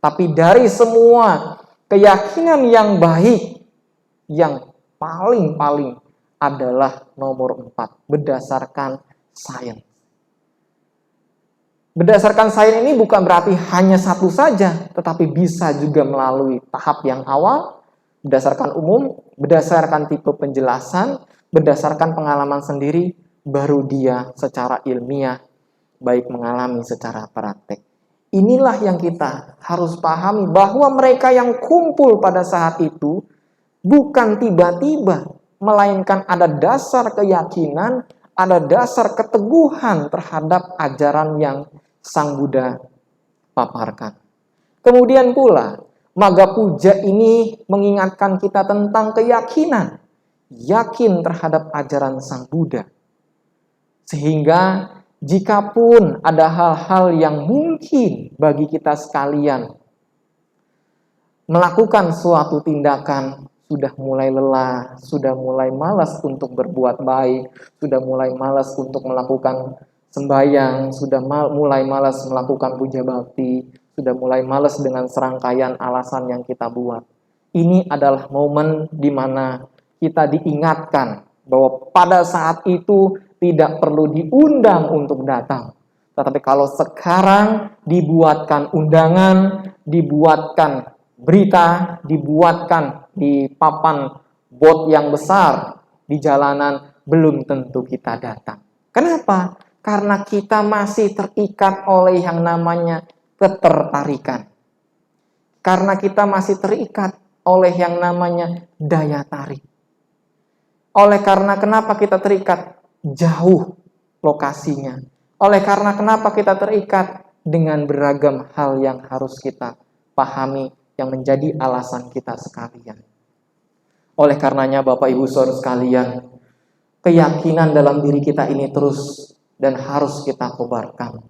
Tapi dari semua keyakinan yang baik, yang paling adalah nomor 4, berdasarkan sains. Berdasarkan sains ini bukan berarti hanya satu saja, tetapi bisa juga melalui tahap yang awal, berdasarkan umum, berdasarkan tipe penjelasan, berdasarkan pengalaman sendiri, baru dia secara ilmiah, baik mengalami secara praktek. Inilah yang kita harus pahami, bahwa mereka yang kumpul pada saat itu bukan tiba-tiba, melainkan ada dasar keyakinan, ada dasar keteguhan terhadap ajaran yang Sang Buddha paparkan. Kemudian pula, Magga Puja ini mengingatkan kita tentang keyakinan, yakin terhadap ajaran Sang Buddha. Sehingga jikapun ada hal-hal yang mungkin bagi kita sekalian melakukan suatu tindakan, sudah mulai lelah, sudah mulai malas untuk berbuat baik, sudah mulai malas untuk melakukan sembahyang, sudah mulai malas melakukan puja bakti, sudah mulai malas dengan serangkaian alasan yang kita buat. Ini adalah momen di mana kita diingatkan bahwa pada saat itu tidak perlu diundang untuk datang. Tetapi kalau sekarang dibuatkan undangan, dibuatkan berita, dibuatkan di papan bot yang besar di jalanan, belum tentu kita datang. Kenapa? Karena kita masih terikat oleh yang namanya ketertarikan. Karena kita masih terikat oleh yang namanya daya tarik. Oleh karena kenapa kita terikat? Jauh lokasinya. Oleh karena kenapa kita terikat? Dengan beragam hal yang harus kita pahami, yang menjadi alasan kita sekalian. Oleh karenanya Bapak Ibu Saudara sekalian, keyakinan dalam diri kita ini terus dan harus kita kobarkan.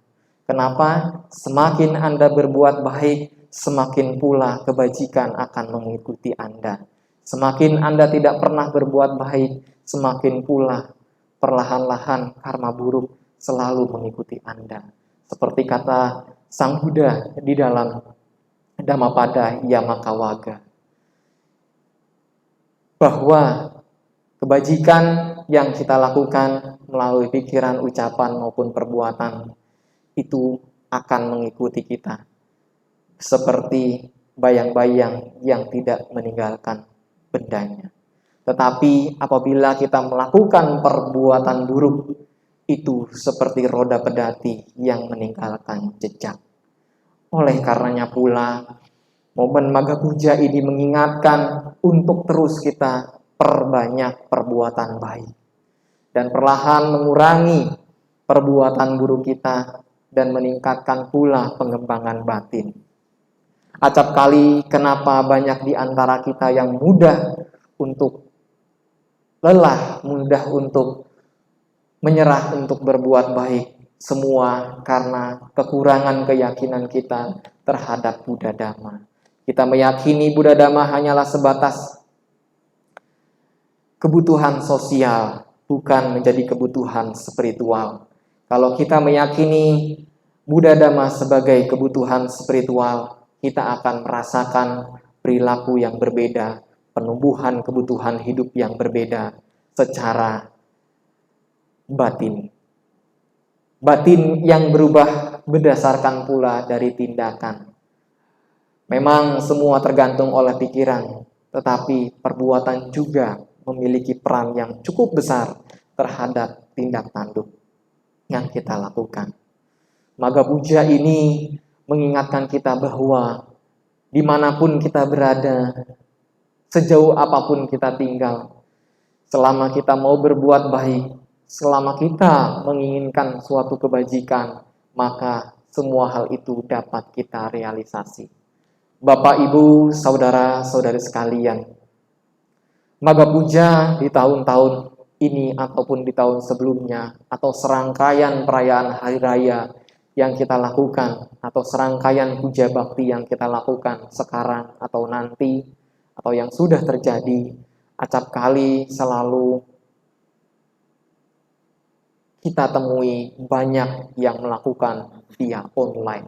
Kenapa? Semakin Anda berbuat baik, semakin pula kebajikan akan mengikuti Anda. Semakin Anda tidak pernah berbuat baik, semakin pula perlahan-lahan karma buruk selalu mengikuti Anda. Seperti kata Sang Buddha di dalam Dhammapada Yamakawagga, bahwa kebajikan yang kita lakukan melalui pikiran, ucapan maupun perbuatan itu akan mengikuti kita seperti bayang-bayang yang tidak meninggalkan bendanya. Tetapi apabila kita melakukan perbuatan buruk, itu seperti roda pedati yang meninggalkan jejak. Oleh karenanya pula, momen Magga Puja ini mengingatkan untuk terus kita perbanyak perbuatan baik dan perlahan mengurangi perbuatan buruk kita dan meningkatkan pula pengembangan batin. Acap kali kenapa banyak di antara kita yang mudah untuk lelah, mudah untuk menyerah untuk berbuat baik. Semua karena kekurangan keyakinan kita terhadap Buddha Dhamma. Kita meyakini Buddha Dhamma hanyalah sebatas kebutuhan sosial, bukan menjadi kebutuhan spiritual. Kalau kita meyakini Buddha Dhamma sebagai kebutuhan spiritual, kita akan merasakan perilaku yang berbeda, penumbuhan kebutuhan hidup yang berbeda secara batin. Batin yang berubah berdasarkan pula dari tindakan. Memang semua tergantung oleh pikiran, tetapi perbuatan juga memiliki peran yang cukup besar terhadap tindak tanduk yang kita lakukan. Maga Puja ini mengingatkan kita bahwa dimanapun kita berada, sejauh apapun kita tinggal, selama kita mau berbuat baik, selama kita menginginkan suatu kebajikan, maka semua hal itu dapat kita realisasi. Bapak, Ibu, saudara-saudari sekalian, Maga Puja di tahun-tahun ini ataupun di tahun sebelumnya, atau serangkaian perayaan hari raya yang kita lakukan, atau serangkaian puja bakti yang kita lakukan sekarang atau nanti, atau yang sudah terjadi, acap kali selalu kita temui banyak yang melakukan via online.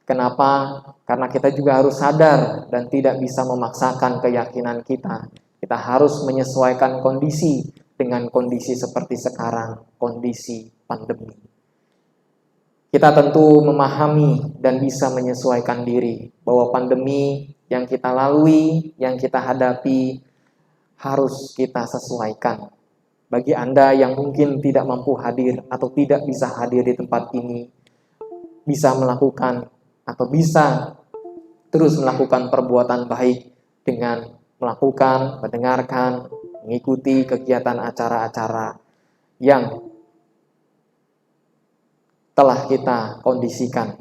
Kenapa? Karena kita juga harus sadar dan tidak bisa memaksakan keyakinan kita. Kita harus menyesuaikan kondisi dengan kondisi seperti sekarang, kondisi pandemi. Kita tentu memahami dan bisa menyesuaikan diri bahwa pandemi yang kita lalui, yang kita hadapi, harus kita sesuaikan. Bagi Anda yang mungkin tidak mampu hadir atau tidak bisa hadir di tempat ini, bisa melakukan atau bisa terus melakukan perbuatan baik dengan melakukan, mendengarkan, mengikuti kegiatan acara-acara yang telah kita kondisikan.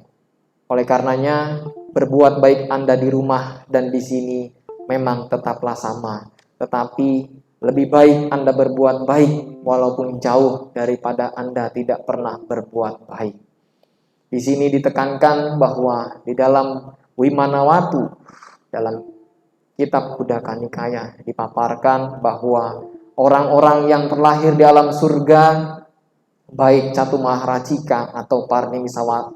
Oleh karenanya, berbuat baik Anda di rumah dan di sini memang tetaplah sama. Tetapi lebih baik Anda berbuat baik walaupun jauh daripada Anda tidak pernah berbuat baik. Di sini ditekankan bahwa di dalam Wimanawatu, dalam kitab Kuddaka Nikaya, dipaparkan bahwa orang-orang yang terlahir di alam surga, baik Catu Maharajika atau Parni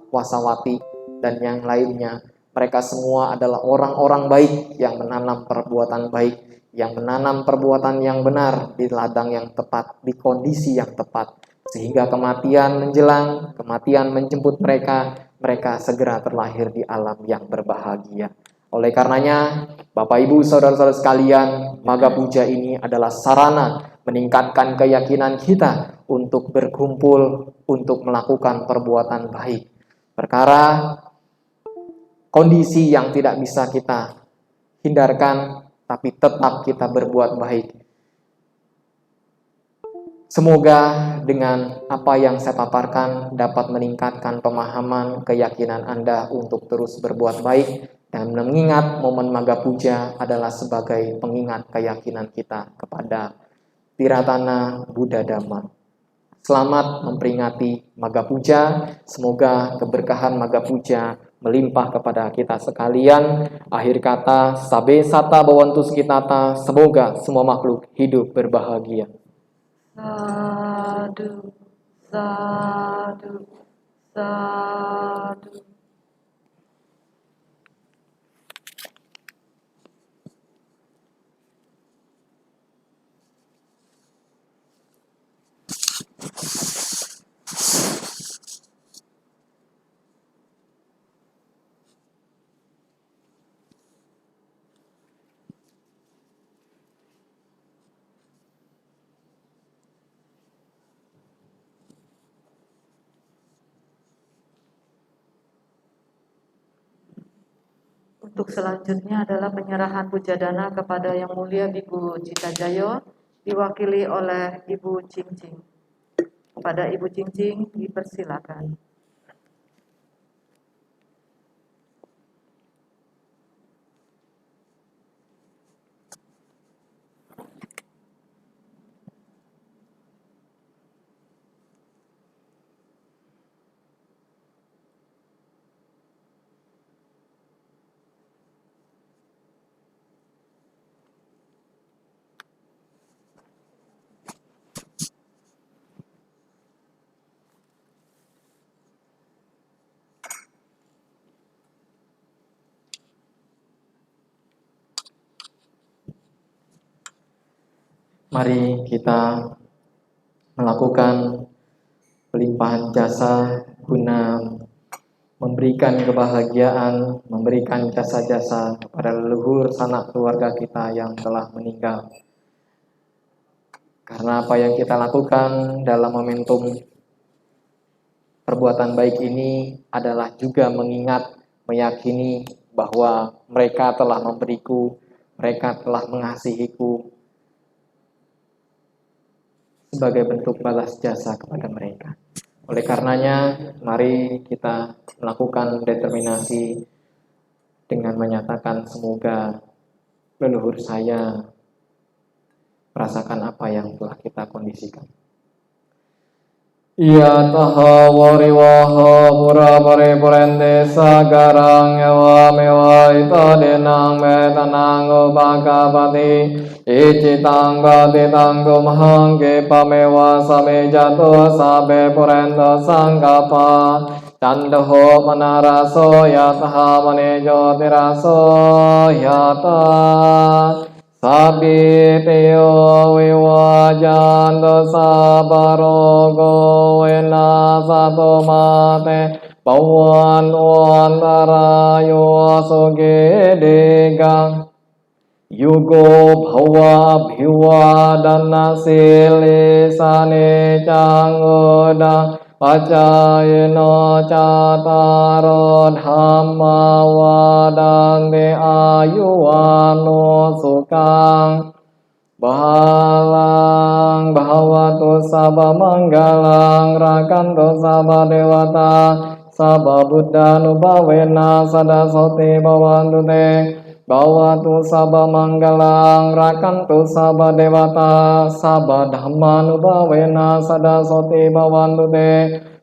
Wasawati dan yang lainnya, mereka semua adalah orang-orang baik yang menanam perbuatan baik, yang menanam perbuatan yang benar di ladang yang tepat, di kondisi yang tepat, sehingga kematian menjelang, kematian menjemput mereka, mereka segera terlahir di alam yang berbahagia. Oleh karenanya, Bapak Ibu Saudara-saudara sekalian, Maga Puja ini adalah sarana meningkatkan keyakinan kita untuk berkumpul, untuk melakukan perbuatan baik. Perkara kondisi yang tidak bisa kita hindarkan, tapi tetap kita berbuat baik. Semoga dengan apa yang saya paparkan dapat meningkatkan pemahaman keyakinan Anda untuk terus berbuat baik dan mengingat momen Maga Puja adalah sebagai pengingat keyakinan kita kepada Tiratana Buddha Dhamma. Selamat memperingati Maga Puja. Semoga keberkahan Maga Puja melimpah kepada kita sekalian. Akhir kata, sabe sata bawantu skitata. Semoga semua makhluk hidup berbahagia. Sadu, sadu, sadu. Untuk selanjutnya adalah penyerahan pujadana kepada Yang Mulia Biku Cita Jayo, diwakili oleh Ibu Cingcing. Kepada Ibu Cingcing dipersilakan. Mari kita melakukan pelimpahan jasa guna memberikan kebahagiaan, memberikan jasa-jasa kepada leluhur sanak keluarga kita yang telah meninggal. Karena apa yang kita lakukan dalam momentum perbuatan baik ini adalah juga mengingat, meyakini bahwa mereka telah memberiku, mereka telah mengasihiku sebagai bentuk balas jasa kepada mereka. Oleh karenanya, mari kita melakukan determinasi dengan menyatakan semoga leluhur saya merasakan apa yang telah kita kondisikan. Yataha wariwaha pura paripurente sagarang ewa mewa itadenang metanang upakapati icitang patitang tumahang kipamewa same jatuh sabe purento sangkapa candoho manaraso yataha manejo tiraso yata Sabitiyo viwajanto sabarogo vena sato mate pawan wantarayo sugedigang Yugo bhawa bhiwa dana sili sane changodang Pacayeno cataro dhamma wadanti ayuwano sukang Bahalang bahawatu sabha manggalang rakanto sabha dewata sabha buddha nubhavena sadasoti bhavantu te Bhavatu sabha manggalang rakantu sabha dewata sabha dhamma nubhavena sadasoti bhavantu te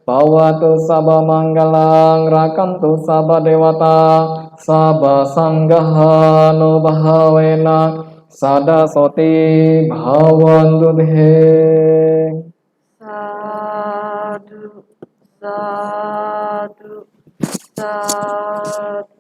Bhavatu sabha manggalang rakantu sabha dewata sabha sanggaha nubhavena sadasoti bhavantu te. Sadu, sadu, sadu.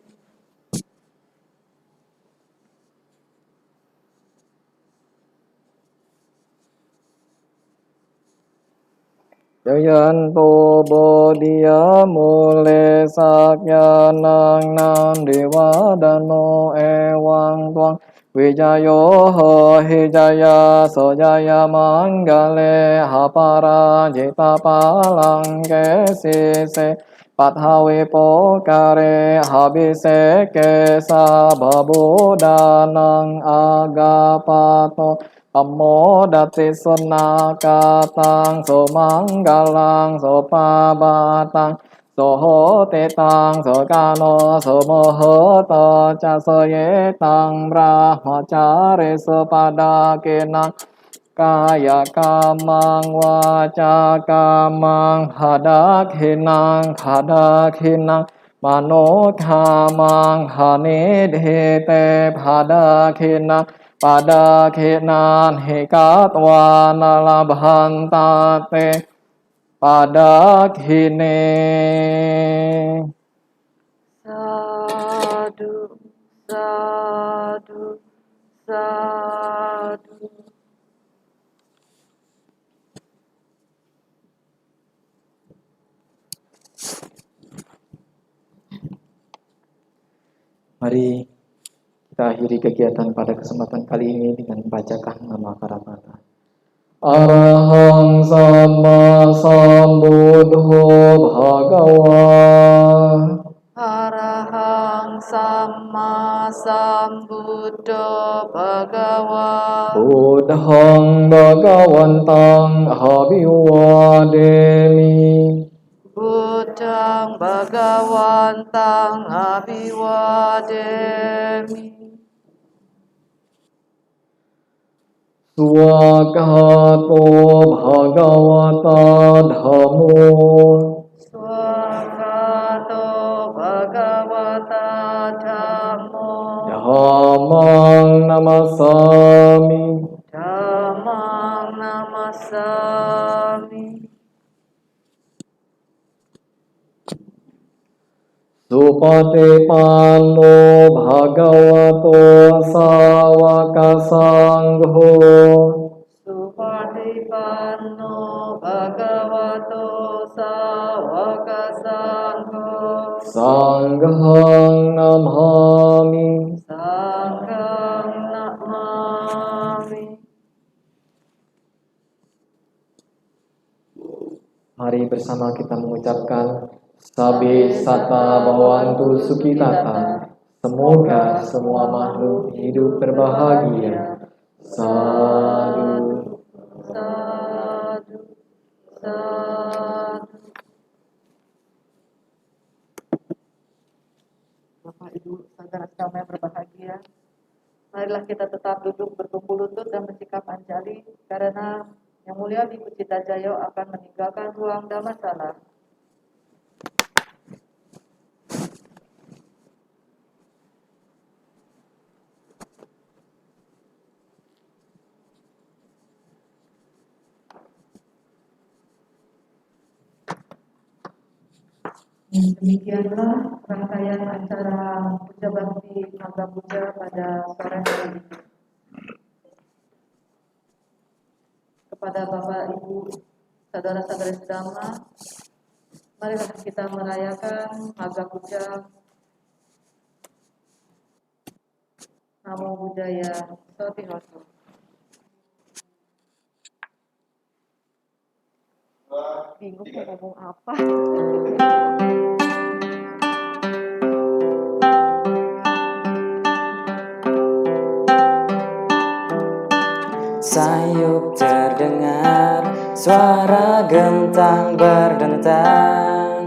Jayanto bodhiya mule sakyanang nang devadano ewang tuang Vijayo ho hijaya sojaya manggale hapara jita palang kesise Pathawe pokare habise kesa babudanang agapato Amo dati sunakatang so manggalang so pabatang so hotetang so kano so mohoto ca so yetang brahmacari so padakinang kaya kamang waca kamang hadakhinang manokhamang hanidhite hadakhinang pada khinan hikatwa nalabhantate pada khine. Sadu, sadu, sadu. Mari kita akhiri kegiatan pada kesempatan kali ini dengan membacakan nama Karamata. Arahang Sama Sambuddho Bhagawa. Arahang Sama Sambuddho Bhagawa. Buddhang Bhagawantang Abhiwademi. Buddhang Bhagawantang Abhiwademi. Swagato Bhagavata Dhammo. Swagato Bhagavata Dhammo. Dhammang namasami. Dhammang namasami. Supatipanno Bhagavato Sawaka Sangho. Sanghang namami. Sanghang namami. Mari bersama kita mengucapkan Sabe Sata Bhavantu Sukhitata. Semoga semua makhluk hidup berbahagia. Sadu. Sadu, sadu. Bapak Ibu, saudara sekalian yang berbahagia, marilah kita tetap duduk berkumpul lutut dan bersikap anjali, karena Yang Mulia Bhikkhu Cita Jayo akan meninggalkan ruang Dhammasala. Demikianlah rangkaian acara Puja Bakti Magga Puja pada sore hari ini. Kepada Bapak Ibu, saudara-saudara sedama, marilah kita merayakan Magga Puja. Namo Buddhaya, Sotihoso. Bingung mau ngomong apa. Sayup terdengar, suara gentang berdentang,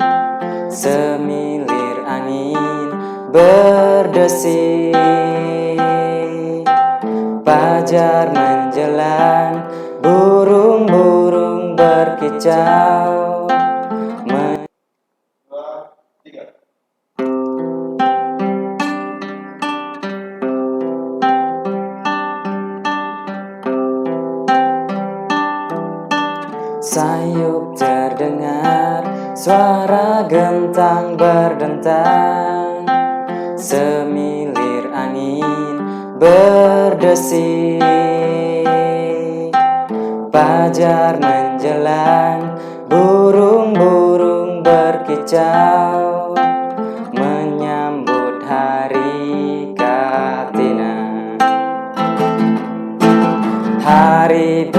semilir angin berdesir, fajar menjelang, burung-burung berkicau. Sayup terdengar, suara gentang berdentang, semilir angin berdesir, fajar menjelang, burung-burung berkicau, menyambut hari Katina. Hari